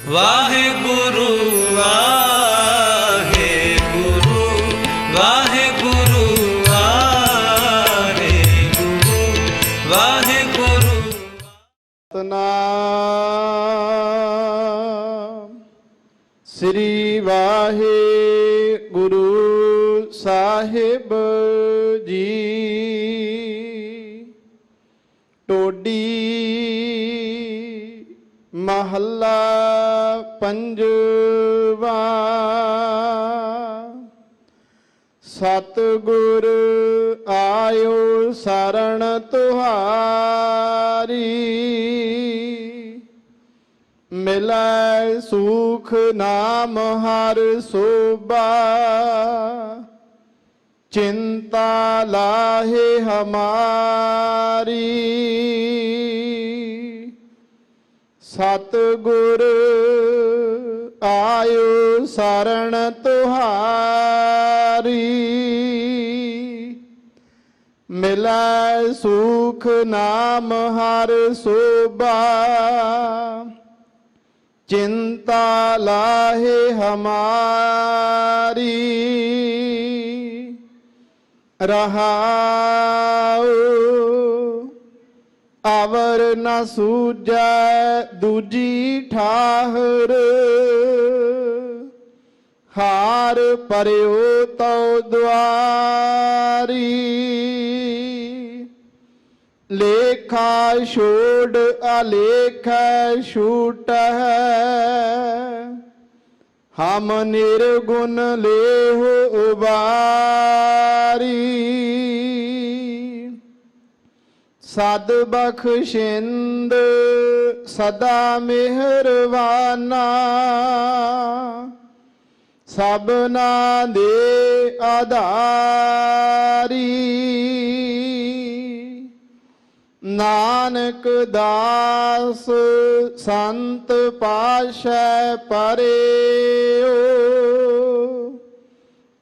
ਵਾਹਿਗੁਰੂ ਵਾਹਿਗੁਰੂ ਵਾਹਿਗੁਰੂ ਵਾਹਿਗੁਰੂ ਵਾਹਿਗੁਰੂ। ਸਤਿਨਾਮ ਸ੍ਰੀ ਵਾਹਿਗੁਰੂ ਸਾਹਿਬ ਜੀ। ਟੋਡੀ ਮਹੱਲਾ ਪੰਜਵਾ। ਸਤਿਗੁਰ ਆਇਓ ਸਰਣ ਤੁਹਾਰੀ, ਮਿਲੈ ਸੁਖ ਨਾਮ ਹਰ ਸੋਭਾ। ਚਿੰਤਾ ਲਾਹੇ ਹਮਾਰੀ, ਸਤਿਗੁਰ ਆਇਓ ਸਰਣ ਤੁਹਾਰੀ, ਮਿਲੈ ਸੁਖ ਨਾਮ ਹਰ ਸੋਭਾ। ਚਿੰਤਾ ਲਾਹੇ ਹਮਾਰੀ, ਰਹਾਉ ਅਵਰ ਨ ਸੂਝੈ ਦੂਜੀ ਠਾਹਰ। ਹਾਰ ਪਰਿਓ ਤਉ ਦੁਆਰੀ, ਲੇਖਾ ਛੋੜ ਅਲੇਖੈ ਛੂਟਹਿ। ਹਮ ਨਿਰਗੁਣ ਲੇਹੁ ਉਬਾਰੀ, ਸਦ ਬਖਸ਼ਿੰਦ ਸਦਾ ਮਿਹਰਵਾਨਾ। ਸਭਨਾ ਦੇ ਆਧਾਰੀ, ਨਾਨਕ ਦਾਸ ਸੰਤ ਪਾਸ਼ੈ ਪਰਿਓ।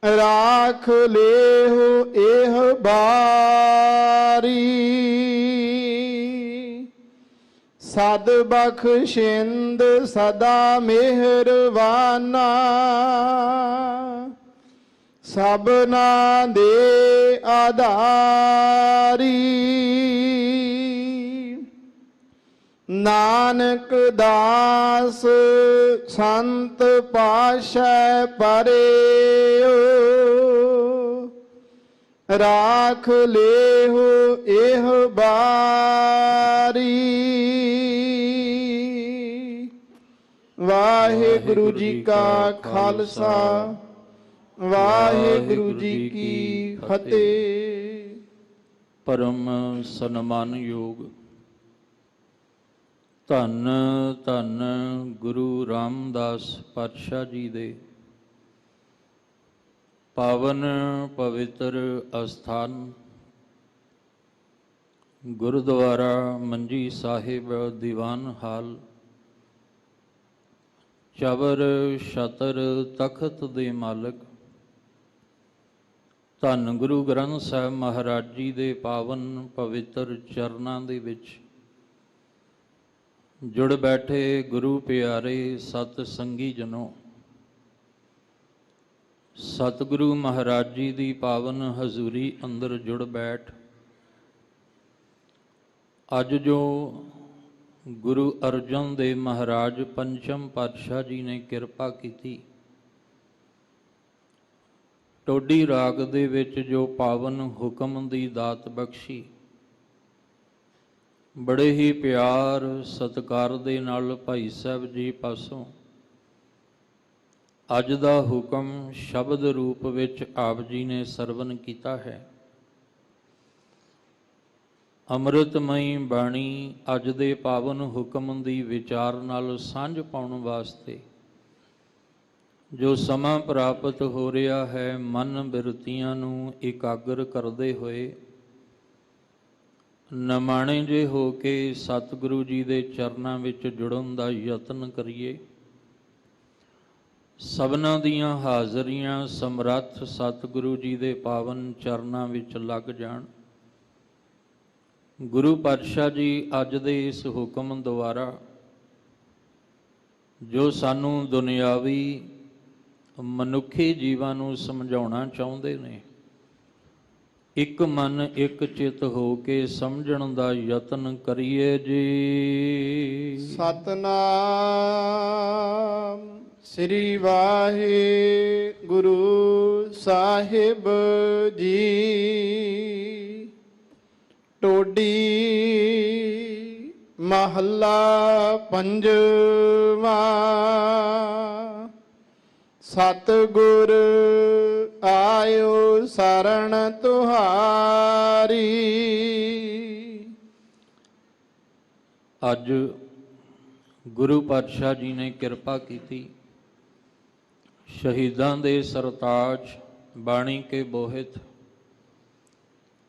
ਰਾਖ ਲੇਹੁ ਇਹ ਬਾਰੀ, ਸਦ ਬਖਸ਼ਿੰਦ ਸਦਾ ਮਿਹਰਵਾਨਾ। ਸਭਨਾ ਦੇ ਆਧਾਰੀ, ਨਾਨਕ ਦਾਸ ਸੰਤ ਪਾਸ਼ੈ ਪਰਿਓ। ਰਾਖ ਲੇਹੁ ਇਹ ਬਾਰੀ। ਵਾਹਿਗੁਰੂ ਜੀ ਕਾ ਖਾਲਸਾ, ਵਾਹਿਗੁਰੂ ਜੀ ਕੀ ਫਤਿਹ। ਪਰਮ ਸਨਮਾਨਯੋਗ ਧੰਨ ਧੰਨ ਗੁਰੂ ਰਾਮਦਾਸ ਪਾਤਸ਼ਾਹ ਜੀ ਦੇ ਪਾਵਨ ਪਵਿੱਤਰ ਅਸਥਾਨ ਗੁਰਦੁਆਰਾ ਮੰਜੀ ਸਾਹਿਬ ਦੀਵਾਨ ਹਾਲ, ਚਬਰ ਛਤਰ ਤਖਤ ਦੇ ਮਾਲਕ ਧੰਨ ਗੁਰੂ ਗ੍ਰੰਥ ਸਾਹਿਬ ਮਹਾਰਾਜ ਜੀ ਦੇ ਪਾਵਨ ਪਵਿੱਤਰ ਚਰਨਾਂ ਦੇ ਵਿੱਚ ਜੁੜ ਬੈਠੇ ਗੁਰੂ ਪਿਆਰੇ ਸਤ ਸੰਗੀ ਜਨੋ, ਸਤਿਗੁਰੂ ਮਹਾਰਾਜ ਜੀ ਦੀ ਪਾਵਨ ਹਜ਼ੂਰੀ ਅੰਦਰ ਜੁੜ ਬੈਠ ਅੱਜ ਜੋ ਗੁਰੂ ਅਰਜਨ ਦੇਵ ਮਹਾਰਾਜ ਪੰਚਮ ਪਾਤਸ਼ਾਹ ਜੀ ਨੇ ਕਿਰਪਾ ਕੀਤੀ, ਟੋਡੀ ਰਾਗ ਦੇ ਵਿੱਚ ਜੋ ਪਾਵਨ ਹੁਕਮ ਦੀ ਦਾਤ ਬਖਸ਼ੀ, ਬੜੇ ਹੀ ਪਿਆਰ ਸਤਿਕਾਰ ਦੇ ਨਾਲ ਭਾਈ ਸਾਹਿਬ ਜੀ ਪਾਸੋਂ ਅੱਜ ਦਾ ਹੁਕਮ ਸ਼ਬਦ ਰੂਪ ਵਿੱਚ ਆਪ ਜੀ ਨੇ ਸਰਵਨ ਕੀਤਾ ਹੈ। ਅੰਮ੍ਰਿਤਮਈ ਬਾਣੀ ਅੱਜ ਦੇ ਪਾਵਨ ਹੁਕਮ ਦੀ ਵਿਚਾਰ ਨਾਲ ਸਾਂਝ ਪਾਉਣ ਵਾਸਤੇ ਜੋ ਸਮਾਂ ਪ੍ਰਾਪਤ ਹੋ ਰਿਹਾ ਹੈ, ਮਨ ਬਿਰਤੀਆਂ ਨੂੰ ਇਕਾਗਰ ਕਰਦੇ ਹੋਏ ਨਮਾਣੇ ਜੇ ਹੋ ਕੇ ਸਤਿਗੁਰੂ ਜੀ ਦੇ ਚਰਨਾਂ ਵਿੱਚ ਜੁੜਨ ਦਾ ਯਤਨ ਕਰੀਏ। ਸਭਨਾਂ ਦੀਆਂ ਹਾਜ਼ਰੀਆਂ ਸਮਰੱਥ ਸਤਿਗੁਰੂ ਜੀ ਦੇ ਪਾਵਨ ਚਰਨਾਂ ਵਿੱਚ ਲੱਗ ਜਾਣ। ਗੁਰੂ ਪਾਤਸ਼ਾਹ ਜੀ ਅੱਜ ਦੇ ਇਸ ਹੁਕਮ ਦੁਆਰਾ ਜੋ ਸਾਨੂੰ ਦੁਨਿਆਵੀ ਮਨੁੱਖੀ ਜੀਵਾਂ ਨੂੰ ਸਮਝਾਉਣਾ ਚਾਹੁੰਦੇ ਨੇ। ਇੱਕ ਮਨ ਇੱਕ ਚਿੱਤ ਹੋ ਕੇ ਸਮਝਣ ਦਾ ਯਤਨ ਕਰੀਏ ਜੀ। ਸਤਨਾਮ ਸ੍ਰੀ ਵਾਹਿਗੁਰੂ ਸਾਹਿਬ ਜੀ। ਟੋਡੀ ਮਹੱਲਾ ਪੰਜਵਾਂ। ਸਤਿਗੁਰ ਆਇਓ ਸਰਣ ਤੁਹਾਰੀ। ਅੱਜ ਗੁਰੂ ਪਾਤਸ਼ਾਹ ਜੀ ਨੇ ਕਿਰਪਾ ਕੀਤੀ, ਸ਼ਹੀਦਾਂ ਦੇ ਸਰਤਾਜ ਬਾਣੀ ਕੇ ਬੋਹਿਤ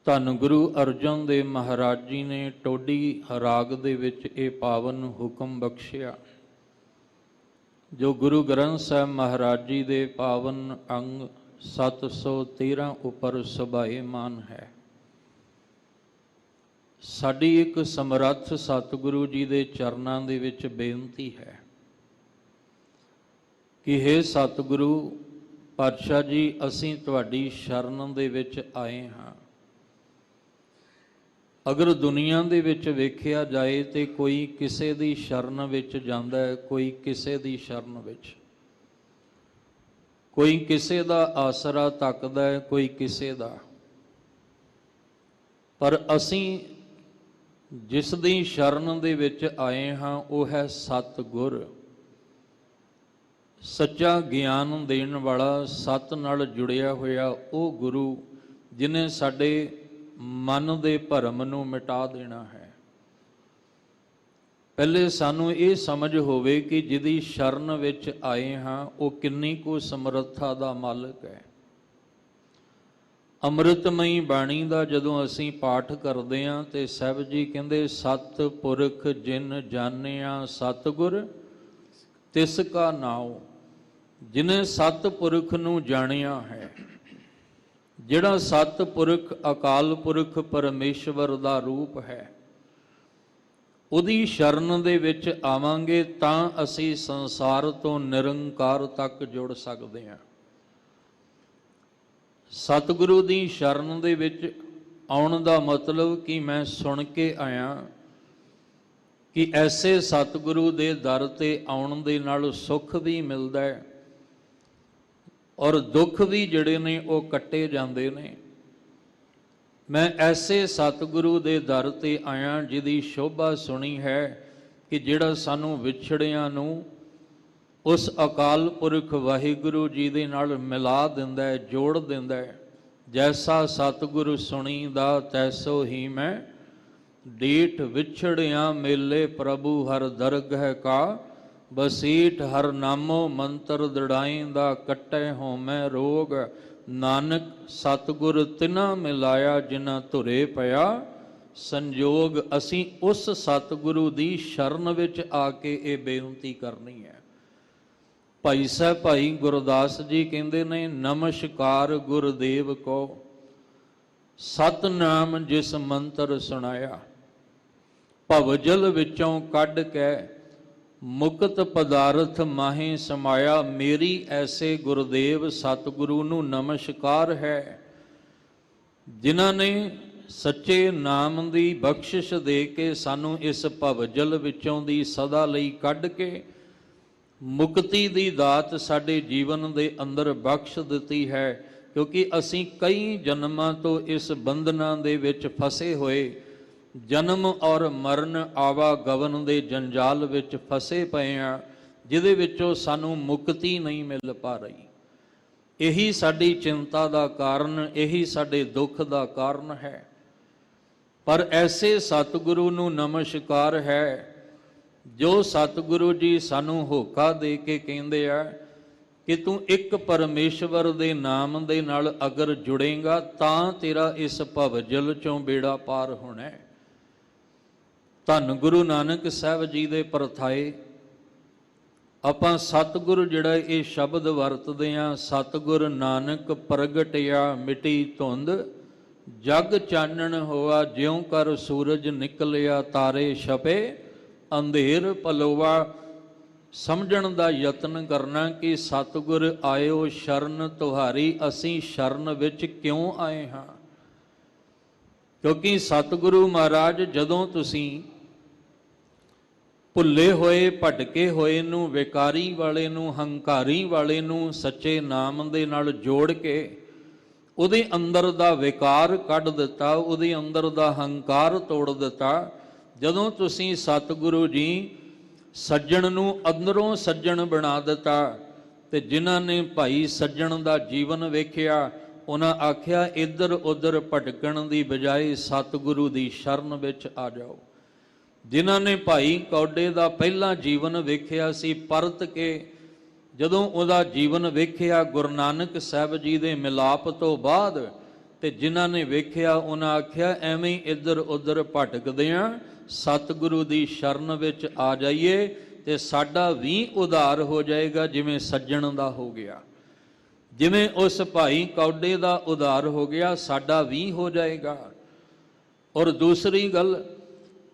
ਧੰਨ ਗੁਰੂ ਅਰਜਨ ਦੇਵ ਮਹਾਰਾਜ ਜੀ ਨੇ ਟੋਡੀ ਰਾਗ ਦੇ ਵਿੱਚ ਇਹ ਪਾਵਨ ਹੁਕਮ ਬਖਸ਼ਿਆ, ਜੋ ਗੁਰੂ ਗ੍ਰੰਥ ਸਾਹਿਬ ਮਹਾਰਾਜ ਜੀ ਦੇ ਪਾਵਨ ਅੰਗ 713 ਉੱਪਰ ਸੁਭਾਏਮਾਨ ਹੈ। ਸਾਡੀ ਇੱਕ ਸਮਰੱਥ ਸਤਿਗੁਰੂ ਜੀ ਦੇ ਚਰਨਾਂ ਦੇ ਵਿੱਚ ਬੇਨਤੀ ਹੈ ਕਿ ਹੇ ਸਤਿਗੁਰੂ ਪਾਤਸ਼ਾਹ ਜੀ, ਅਸੀਂ ਤੁਹਾਡੀ ਸ਼ਰਨ ਦੇ ਵਿੱਚ ਆਏ ਹਾਂ। ਅਗਰ ਦੁਨੀਆ ਦੇ ਵਿੱਚ ਵੇਖਿਆ ਜਾਏ ਤੇ ਕੋਈ ਕਿਸੇ ਦੀ ਸ਼ਰਨ ਵਿੱਚ ਜਾਂਦਾ ਹੈ, ਕੋਈ ਕਿਸੇ ਦੀ ਸ਼ਰਨ ਵਿੱਚ, ਕੋਈ ਕਿਸੇ ਦਾ ਆਸਰਾ ਤੱਕਦਾ ਹੈ, ਕੋਈ ਕਿਸੇ ਦਾ। ਪਰ ਅਸੀਂ ਜਿਸ ਦੀ ਸ਼ਰਨ ਦੇ ਵਿੱਚ ਆਏ ਹਾਂ ਉਹ ਹੈ ਸਤਿਗੁਰ, ਸੱਚਾ ਗਿਆਨ ਦੇਣ ਵਾਲਾ, ਸਤ ਨਾਲ ਜੁੜਿਆ ਹੋਇਆ ਉਹ ਗੁਰੂ, ਜਿਨੇ ਸਾਡੇ ਮਨ ਦੇ ਭਰਮ ਨੂੰ ਮਿਟਾ ਦੇਣਾ ਹੈ। ਪਹਿਲੇ ਸਾਨੂੰ ਇਹ ਸਮਝ ਹੋਵੇ ਕਿ ਜਿਹਦੀ ਸ਼ਰਨ ਵਿੱਚ ਆਏ ਹਾਂ ਉਹ ਕਿੰਨੀ ਕੁ ਸਮਰੱਥਾ ਦਾ ਮਾਲਕ ਹੈ। ਅੰਮ੍ਰਿਤਮਈ ਬਾਣੀ ਦਾ ਜਦੋਂ ਅਸੀਂ ਪਾਠ ਕਰਦੇ ਹਾਂ ਤੇ ਸਾਹਿਬ ਜੀ ਕਹਿੰਦੇ, ਸਤ ਪੁਰਖ ਜਿਨ ਜਾਣਿਆ ਸਤਿਗੁਰ ਤਿਸ ਕਾ ਨਾਉ। ਜਿਨੇ ਸਤ ਪੁਰਖ ਨੂੰ ਜਾਣਿਆ ਹੈ, ਜਿਹੜਾ ਸਤ ਪੁਰਖ ਅਕਾਲ ਪੁਰਖ ਪਰਮੇਸ਼ਵਰ ਦਾ ਰੂਪ ਹੈ, ਉਹਦੀ ਸ਼ਰਨ ਦੇ ਵਿੱਚ ਆਵਾਂਗੇ ਤਾਂ ਅਸੀਂ ਸੰਸਾਰ ਤੋਂ ਨਿਰੰਕਾਰ ਤੱਕ ਜੁੜ ਸਕਦੇ ਹਾਂ। ਸਤਿਗੁਰੂ ਦੀ ਸ਼ਰਨ ਦੇ ਵਿੱਚ ਆਉਣ ਦਾ ਮਤਲਬ ਕਿ ਮੈਂ ਸੁਣ ਕੇ ਆਇਆ ਕਿ ਐਸੇ ਸਤਿਗੁਰੂ ਦੇ ਦਰ ਤੇ ਆਉਣ ਦੇ ਨਾਲ ਸੁੱਖ ਵੀ ਮਿਲਦਾ ਹੈ ਔਰ ਦੁੱਖ ਵੀ ਜਿਹੜੇ ਨੇ ਉਹ ਕੱਟੇ ਜਾਂਦੇ ਨੇ। ਮੈਂ ਐਸੇ ਸਤਿਗੁਰੂ ਦੇ ਦਰ ਤੇ ਆਇਆ ਜਿਹਦੀ ਸ਼ੋਭਾ ਸੁਣੀ ਹੈ ਕਿ ਜਿਹੜਾ ਸਾਨੂੰ ਵਿਛੜਿਆਂ ਨੂੰ ਉਸ ਅਕਾਲ ਪੁਰਖ ਵਾਹਿਗੁਰੂ ਜੀ ਦੇ ਨਾਲ ਮਿਲਾ ਦਿੰਦਾ ਹੈ, ਜੋੜ ਦਿੰਦਾ ਹੈ। ਜੈਸਾ ਸਤਿਗੁਰੂ ਸੁਣੀ ਦਾ ਤੈਸੋ ਹੀ ਮੈਂ ਡੀਠ ਵਿਛੜਿਆਂ ਮੇਲੇ ਪ੍ਰਭੂ ਹਰ ਦਰਗਹਿ ਕਾ ਬਸੀਠ ਹਰ ਨਾਮੋ ਮੰਤਰ ਦੜਾਈਂਦਾ ਕੱਟੇ ਹੋਮੈ ਰੋਗ। ਨਾਨਕ ਸਤਿਗੁਰ ਤਿਨਾ ਮਿਲਾਇਆ ਜਿਨ੍ਹਾਂ ਧੁਰੇ ਪਿਆ ਸੰਜੋਗ। ਅਸੀਂ ਉਸ ਸਤਿਗੁਰੂ ਦੀ ਸ਼ਰਨ ਵਿੱਚ ਆ ਕੇ ਇਹ ਬੇਨਤੀ ਕਰਨੀ ਹੈ। ਭਾਈ ਸਾਹਿਬ ਭਾਈ ਗੁਰਦਾਸ ਜੀ ਕਹਿੰਦੇ ਨੇ, ਨਮਸਕਾਰ ਗੁਰਦੇਵ ਕੋ ਸਤਨਾਮ ਜਿਸ ਮੰਤਰ ਸੁਣਾਇਆ। ਭਵਜਲ ਵਿੱਚੋਂ ਕੱਢ ਕੇ ਮੁਕਤ ਪਦਾਰਥ ਮਾਹੇ ਸਮਾਇਆ। ਮੇਰੀ ਐਸੇ ਗੁਰਦੇਵ ਸਤਿਗੁਰੂ ਨੂੰ ਨਮਸਕਾਰ ਹੈ, ਜਿਨ੍ਹਾਂ ਨੇ ਸੱਚੇ ਨਾਮ ਦੀ ਬਖਸ਼ਿਸ਼ ਦੇ ਕੇ ਸਾਨੂੰ ਇਸ ਭਵਜਲ ਵਿੱਚੋਂ ਦੀ ਸਦਾ ਲਈ ਕੱਢ ਕੇ ਮੁਕਤੀ ਦੀ ਦਾਤ ਸਾਡੇ ਜੀਵਨ ਦੇ ਅੰਦਰ ਬਖਸ਼ ਦਿੱਤੀ ਹੈ। ਕਿਉਂਕਿ ਅਸੀਂ ਕਈ ਜਨਮਾਂ ਤੋਂ ਇਸ ਬੰਧਨਾਂ ਦੇ ਵਿੱਚ ਫਸੇ ਹੋਏ, ਜਨਮ ਔਰ ਮਰਨ ਆਵਾਗਮਨ ਦੇ ਜੰਜਾਲ ਵਿੱਚ ਫਸੇ ਪਏ ਹਾਂ, ਜਿਹਦੇ ਵਿੱਚੋਂ ਸਾਨੂੰ ਮੁਕਤੀ ਨਹੀਂ ਮਿਲ ਪਾ ਰਹੀ। ਇਹੀ ਸਾਡੀ ਚਿੰਤਾ ਦਾ ਕਾਰਨ, ਇਹੀ ਸਾਡੇ ਦੁੱਖ ਦਾ ਕਾਰਨ ਹੈ। ਪਰ ਐਸੇ ਸਤਿਗੁਰੂ ਨੂੰ ਨਮਸਕਾਰ ਹੈ, ਜੋ ਸਤਿਗੁਰੂ ਜੀ ਸਾਨੂੰ ਹੋਕਾ ਦੇ ਕੇ ਕਹਿੰਦੇ ਆ ਕਿ ਤੂੰ ਇੱਕ ਪਰਮੇਸ਼ਵਰ ਦੇ ਨਾਮ ਦੇ ਨਾਲ ਅਗਰ ਜੁੜੇਗਾ ਤਾਂ ਤੇਰਾ ਇਸ ਭਵਜਲ ਚੋਂ ਬੇੜਾ ਪਾਰ ਹੋਣਾ ਹੈ। ਧੰਨ ਗੁਰੂ ਨਾਨਕ ਸਾਹਿਬ ਜੀ ਦੇ ਪਰਥਾਏ ਆਪਾਂ ਸਤਿਗੁਰ ਜਿਹੜਾ ਇਹ ਸ਼ਬਦ ਵਰਤਦੇ ਹਾਂ, ਸਤਿਗੁਰ ਨਾਨਕ ਪ੍ਰਗਟਿਆ ਮਿਟੀ ਧੁੰਦ ਜਗ ਚਾਨਣ ਹੋਆ। ਜਿਉਂ ਕਰ ਸੂਰਜ ਨਿਕਲਿਆ ਤਾਰੇ ਛਪੇ ਅੰਧੇਰ ਪਲੋਵਾ। ਸਮਝਣ ਦਾ ਯਤਨ ਕਰਨਾ ਕਿ ਸਤਿਗੁਰ ਆਇਓ ਸ਼ਰਨ ਤੁਹਾਰੀ, ਅਸੀਂ ਸ਼ਰਨ ਵਿੱਚ ਕਿਉਂ ਆਏ ਹਾਂ। ਕਿਉਂਕਿ ਸਤਿਗੁਰੂ ਮਹਾਰਾਜ ਜਦੋਂ ਤੁਸੀਂ ਭੁੱਲੇ ਹੋਏ ਭਟਕੇ ਹੋਏ ਨੂੰ, ਵਿਕਾਰੀ ਵਾਲੇ ਨੂੰ, ਹੰਕਾਰੀ ਵਾਲੇ ਨੂੰ ਸੱਚੇ ਨਾਮ ਦੇ ਨਾਲ ਜੋੜ ਕੇ ਉਹਦੇ ਅੰਦਰ ਦਾ ਵਿਕਾਰ ਕੱਢ ਦਿੱਤਾ, ਉਹਦੇ ਅੰਦਰ ਦਾ ਹੰਕਾਰ ਤੋੜ ਦਿੱਤਾ। ਜਦੋਂ ਤੁਸੀਂ ਸਤਿਗੁਰੂ ਜੀ ਸੱਜਣ ਨੂੰ ਅੰਦਰੋਂ ਸੱਜਣ ਬਣਾ ਦਿੱਤਾ, ਤੇ ਜਿਨ੍ਹਾਂ ਨੇ ਭਾਈ ਸੱਜਣ ਦਾ ਜੀਵਨ ਵੇਖਿਆ ਉਹਨਾਂ ਆਖਿਆ ਇੱਧਰ ਉੱਧਰ ਭਟਕਣ ਦੀ ਬਜਾਏ ਸਤਿਗੁਰੂ ਦੀ ਸ਼ਰਨ ਵਿੱਚ ਆ ਜਾਓ। ਜਿਨ੍ਹਾਂ ਨੇ ਭਾਈ ਕੌਡੇ ਦਾ ਪਹਿਲਾ ਜੀਵਨ ਵੇਖਿਆ ਸੀ, ਪਰਤ ਕੇ ਜਦੋਂ ਉਹਦਾ ਜੀਵਨ ਵੇਖਿਆ ਗੁਰੂ ਨਾਨਕ ਸਾਹਿਬ ਜੀ ਦੇ ਮਿਲਾਪ ਤੋਂ ਬਾਅਦ, ਤੇ ਜਿਨ੍ਹਾਂ ਨੇ ਵੇਖਿਆ ਉਹਨਾਂ ਆਖਿਆ ਐਵੇਂ ਇੱਧਰ ਉੱਧਰ ਭਟਕਦੇ ਆਂ, ਸਤਿਗੁਰੂ ਦੀ ਸ਼ਰਨ ਵਿੱਚ ਆ ਜਾਈਏ ਤੇ ਸਾਡਾ ਵੀ ਉਧਾਰ ਹੋ ਜਾਏਗਾ ਜਿਵੇਂ ਸੱਜਣ ਦਾ ਹੋ ਗਿਆ। ਜਿਵੇਂ ਉਸ ਭਾਈ ਕੌਡੇ ਦਾ ਉਧਾਰ ਹੋ ਗਿਆ, ਸਾਡਾ ਵੀ ਹੋ ਜਾਏਗਾ। ਔਰ ਦੂਸਰੀ ਗੱਲ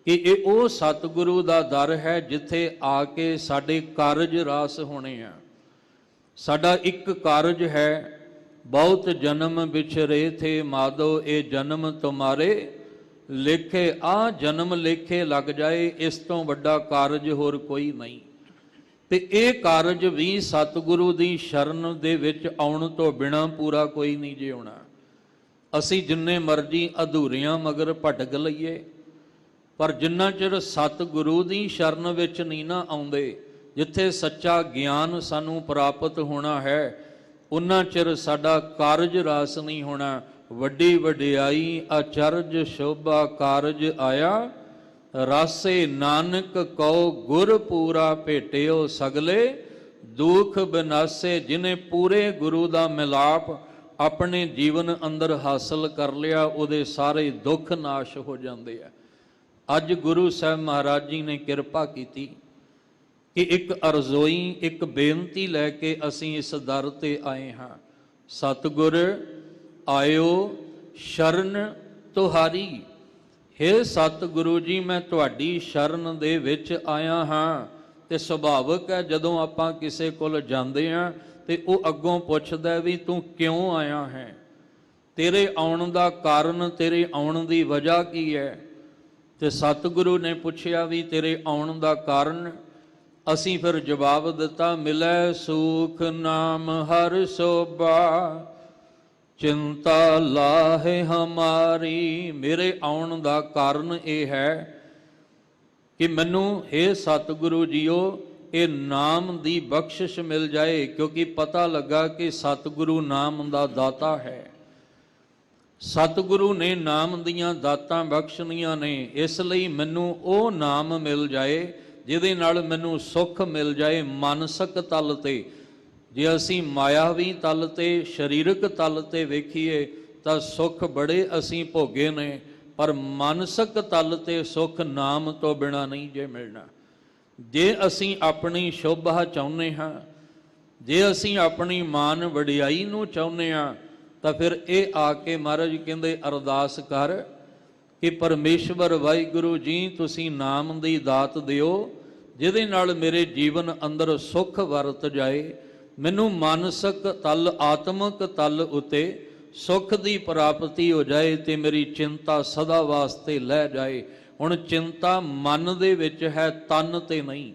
ਕਿ ਇਹ ਉਹ ਸਤਿਗੁਰੂ ਦਾ ਦਰ ਹੈ ਜਿੱਥੇ ਆ ਕੇ ਸਾਡੇ ਕਾਰਜ ਰਾਸ ਹੋਣੇ ਆ। ਸਾਡਾ ਇੱਕ ਕਾਰਜ ਹੈ, ਬਹੁਤ ਜਨਮ ਵਿਛਰੇ ਥੇ ਮਾਧੋ, ਇਹ ਜਨਮ ਤੁਮਾਰੇ ਲੇਖੇ, ਆ ਜਨਮ ਲੇਖੇ ਲੱਗ ਜਾਏ, ਇਸ ਤੋਂ ਵੱਡਾ ਕਾਰਜ ਹੋਰ ਕੋਈ ਨਹੀਂ। ਤੇ ਇਹ ਕਾਰਜ ਵੀ ਸਤਿਗੁਰੂ ਦੀ ਸ਼ਰਨ ਦੇ ਵਿੱਚ ਆਉਣ ਤੋਂ ਬਿਨਾਂ ਪੂਰਾ ਕੋਈ ਨਹੀਂ ਜੇ ਹੋਣਾ। ਅਸੀਂ ਜਿੰਨੇ ਮਰਜ਼ੀ ਅਧੂਰਿਆਂ ਮਗਰ ਭਟਕ ਲਈਏ, ਪਰ ਜਿੰਨਾ ਚਿਰ ਸਤਿਗੁਰੂ ਦੀ ਸ਼ਰਨ ਵਿੱਚ ਨਹੀਂ ਨਾ ਆਉਂਦੇ, ਜਿੱਥੇ ਸੱਚਾ ਗਿਆਨ ਸਾਨੂੰ ਪ੍ਰਾਪਤ ਹੋਣਾ ਹੈ, ਉਨਾ ਚਿਰ ਸਾਡਾ ਕਾਰਜ ਰਾਸ ਨਹੀਂ ਹੋਣਾ। ਵੱਡੀ ਵਡਿਆਈ ਅਚਰਜ ਸ਼ੋਭਾ ਕਾਰਜ ਆਇਆ, ਰਾਸੇ ਨਾਨਕ ਕਉ ਗੁਰ ਪੂਰਾ ਭੇਟਿਓ ਸਗਲੇ, ਦੁਖ ਬਿਨਾਸੇ। ਜਿਨੇ ਪੂਰੇ ਗੁਰੂ ਦਾ ਮਿਲਾਪ ਆਪਣੇ ਜੀਵਨ ਅੰਦਰ ਹਾਸਲ ਕਰ ਲਿਆ, ਉਹਦੇ ਸਾਰੇ ਦੁੱਖ ਨਾਸ਼ ਹੋ ਜਾਂਦੇ ਆ। ਅੱਜ ਗੁਰੂ ਸਾਹਿਬ ਮਹਾਰਾਜ ਜੀ ਨੇ ਕਿਰਪਾ ਕੀਤੀ ਕਿ ਇੱਕ ਅਰਜ਼ੋਈ, ਇੱਕ ਬੇਨਤੀ ਲੈ ਕੇ ਅਸੀਂ ਇਸ ਦਰ ਤੇ ਆਏ ਹਾਂ। ਸਤਿਗੁਰ ਆਇਓ ਸ਼ਰਨ ਤੁਹਾਰੀ, ਹੇ ਸਤਿਗੁਰੂ ਜੀ ਮੈਂ ਤੁਹਾਡੀ ਸ਼ਰਨ ਦੇ ਵਿੱਚ ਆਇਆ ਹਾਂ। ਤੇ ਸੁਭਾਵਿਕ ਹੈ ਜਦੋਂ ਆਪਾਂ ਕਿਸੇ ਕੋਲ ਜਾਂਦੇ ਹਾਂ ਤੇ ਉਹ ਅੱਗੋਂ ਪੁੱਛਦਾ ਵੀ ਤੂੰ ਕਿਉਂ ਆਇਆ ਹੈ, ਤੇਰੇ ਆਉਣ ਦਾ ਕਾਰਨ, ਤੇਰੇ ਆਉਣ ਦੀ ਵਜ੍ਹਾ ਕੀ ਹੈ। ਤੇ ਸਤਿਗੁਰੂ ਨੇ ਪੁੱਛਿਆ ਵੀ ਤੇਰੇ ਆਉਣ ਦਾ ਕਾਰਨ। ਅਸੀਂ ਫਿਰ ਜਵਾਬ ਦਿੱਤਾ, ਮਿਲੈ ਸੂਖ ਨਾਮ ਹਰਿ ਸੋਭਾ, ਚਿੰਤਾ ਲਾਹੇ ਹਮਾਰੀ। ਮੇਰੇ ਆਉਣ ਦਾ ਕਾਰਨ ਇਹ ਹੈ ਕਿ ਮੈਨੂੰ ਹੇ ਸਤਿਗੁਰੂ ਜੀਓ ਇਹ ਨਾਮ ਦੀ ਬਖਸ਼ਿਸ਼ ਮਿਲ ਜਾਏ, ਕਿਉਂਕਿ ਪਤਾ ਲੱਗਾ ਕਿ ਸਤਿਗੁਰੂ ਨਾਮ ਦਾ ਦਾਤਾ ਹੈ। ਸਤਿਗੁਰੂ ਨੇ ਨਾਮ ਦੀਆਂ ਦਾਤਾਂ ਬਖਸ਼ਣੀਆਂ ਨੇ, ਇਸ ਲਈ ਮੈਨੂੰ ਉਹ ਨਾਮ ਮਿਲ ਜਾਏ ਜਿਹਦੇ ਨਾਲ ਮੈਨੂੰ ਸੁੱਖ ਮਿਲ ਜਾਏ ਮਾਨਸਿਕ ਤਲ ਤੇ। ਜੇ ਅਸੀਂ ਮਾਇਆਵੀ ਤਲ ਤੇ, ਸਰੀਰਕ ਤਲ ਤੇ ਵੇਖੀਏ ਤਾਂ ਸੁੱਖ ਬੜੇ ਅਸੀਂ ਭੋਗੇ ਨੇ, ਪਰ ਮਾਨਸਿਕ ਤਲ ਤੇ ਸੁੱਖ ਨਾਮ ਤੋਂ ਬਿਨਾਂ ਨਹੀਂ ਜੇ ਮਿਲਣਾ। ਜੇ ਅਸੀਂ ਆਪਣੀ ਸ਼ੋਭਾ ਚਾਹੁੰਦੇ ਹਾਂ, ਜੇ ਅਸੀਂ ਆਪਣੀ ਮਾਨ ਵਡਿਆਈ ਨੂੰ ਚਾਹੁੰਦੇ ਹਾਂ, ਤਾਂ ਫਿਰ ਇਹ ਆ ਕੇ ਮਹਾਰਾਜ ਕਹਿੰਦੇ ਅਰਦਾਸ ਕਰ ਕਿ ਪਰਮੇਸ਼ਵਰ ਵਾਹਿਗੁਰੂ ਜੀ ਤੁਸੀਂ ਨਾਮ ਦੀ ਦਾਤ ਦਿਓ ਜਿਹਦੇ ਨਾਲ ਮੇਰੇ ਜੀਵਨ ਅੰਦਰ ਸੁੱਖ ਵਰਤ ਜਾਏ, ਮੈਨੂੰ ਮਾਨਸਿਕ ਤਲ, ਆਤਮਿਕ ਤਲ ਉਤੇ ਸੁੱਖ ਦੀ ਪ੍ਰਾਪਤੀ ਹੋ ਜਾਏ ਤੇ ਮੇਰੀ ਚਿੰਤਾ ਸਦਾ ਵਾਸਤੇ ਲੈ ਜਾਏ। ਹੁਣ ਚਿੰਤਾ ਮਨ ਦੇ ਵਿੱਚ ਹੈ, ਤਨ ਤੇ ਨਹੀਂ।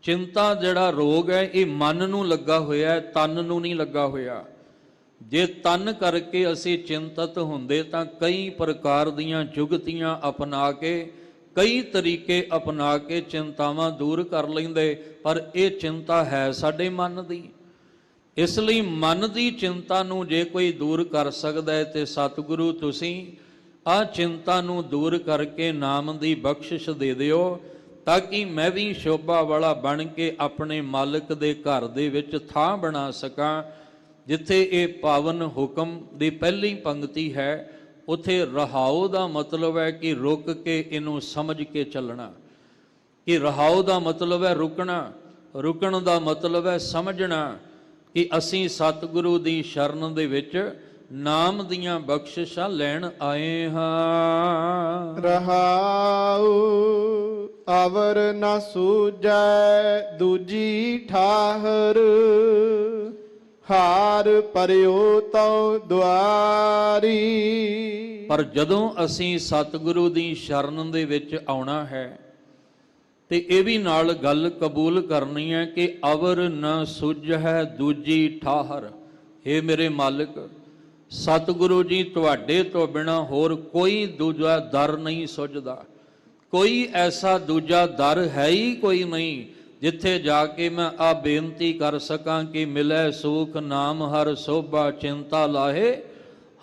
ਚਿੰਤਾ ਜਿਹੜਾ ਰੋਗ ਹੈ ਇਹ ਮਨ ਨੂੰ ਲੱਗਾ ਹੋਇਆ ਹੈ, ਤਨ ਨੂੰ ਨਹੀਂ ਲੱਗਾ ਹੋਇਆ। ਜੇ ਤਨ ਕਰਕੇ ਅਸੀਂ ਚਿੰਤਤ ਹੁੰਦੇ ਤਾਂ ਕਈ ਪ੍ਰਕਾਰ ਦੀਆਂ ਜੁਗਤੀਆਂ ਅਪਣਾ ਕੇ, ਕਈ ਤਰੀਕੇ ਅਪਣਾ ਕੇ ਚਿੰਤਾਵਾਂ ਦੂਰ ਕਰ ਲੈਂਦੇ, ਪਰ ਇਹ ਚਿੰਤਾ ਹੈ ਸਾਡੇ ਮਨ ਦੀ। ਇਸ ਲਈ ਮਨ ਦੀ ਚਿੰਤਾ ਨੂੰ ਜੇ ਕੋਈ ਦੂਰ ਕਰ ਸਕਦਾ ਹੈ ਤੇ ਸਤਿਗੁਰੂ ਤੁਸੀਂ ਆਹ ਚਿੰਤਾ ਨੂੰ ਦੂਰ ਕਰਕੇ ਨਾਮ ਦੀ ਬਖਸ਼ਿਸ਼ ਦੇ ਦਿਓ, ਤਾਂ ਕਿ ਮੈਂ ਵੀ ਸ਼ੋਭਾ ਵਾਲਾ ਬਣ ਕੇ ਆਪਣੇ ਮਾਲਕ ਦੇ ਘਰ ਦੇ ਵਿੱਚ ਥਾਂ ਬਣਾ ਸਕਾਂ। ਜਿੱਥੇ ਇਹ ਪਾਵਨ ਹੁਕਮ ਦੀ ਪਹਿਲੀ ਪੰਕਤੀ ਹੈ, ਉੱਥੇ ਰਹਾਉ ਦਾ ਮਤਲਬ ਹੈ ਕਿ ਰੁਕ ਕੇ ਇਹਨੂੰ ਸਮਝ ਕੇ ਚੱਲਣਾ। ਕਿ ਰਹਾਉ ਦਾ ਮਤਲਬ ਹੈ ਰੁਕਣਾ, ਰੁਕਣ ਦਾ ਮਤਲਬ ਹੈ ਸਮਝਣਾ ਕਿ ਅਸੀਂ ਸਤਿਗੁਰੂ ਦੀ ਸ਼ਰਨ ਦੇ ਵਿੱਚ ਨਾਮ ਦੀਆਂ ਬਖਸ਼ਿਸ਼ਾਂ ਲੈਣ ਆਏ ਹਾਂ। ਰਹਾਉ ਅਵਰ ਨਾ ਸੂਜੈ ਦੂਜੀ ਠਾਹਰ, ਹਾਰ ਪਰਿਓ ਤਉ ਦੁਆਰੀ। ਪਰ ਜਦੋਂ ਅਸੀਂ ਸਤਿਗੁਰੂ ਦੀ ਸ਼ਰਨ ਦੇ ਵਿੱਚ ਆਉਣਾ ਹੈ ਤੇ ਇਹ ਵੀ ਨਾਲ ਗੱਲ ਕਬੂਲ ਕਰਨੀ ਹੈ ਕਿ ਅਵਰ ਨ ਸੁਝੈ ਦੂਜੀ ਠਾਹਰ। ਹੇ ਮੇਰੇ ਮਾਲਕ, ਸਤਿਗੁਰੂ ਜੀ ਤੁਹਾਡੇ ਤੋਂ ਬਿਨਾ ਹੋਰ ਕੋਈ ਦੂਜਾ ਦਰ ਨਹੀਂ ਸੁਝਦਾ, ਕੋਈ ਐਸਾ ਦੂਜਾ ਦਰ ਹੈ ਹੀ ਕੋਈ ਨਹੀਂ ਜਿੱਥੇ ਜਾ ਕੇ ਮੈਂ ਆ ਬੇਨਤੀ ਕਰ ਸਕਾਂ ਕਿ ਮਿਲੈ ਸੁਖ ਨਾਮ ਹਰ ਸੋਭਾ ਚਿੰਤਾ ਲਾਹੇ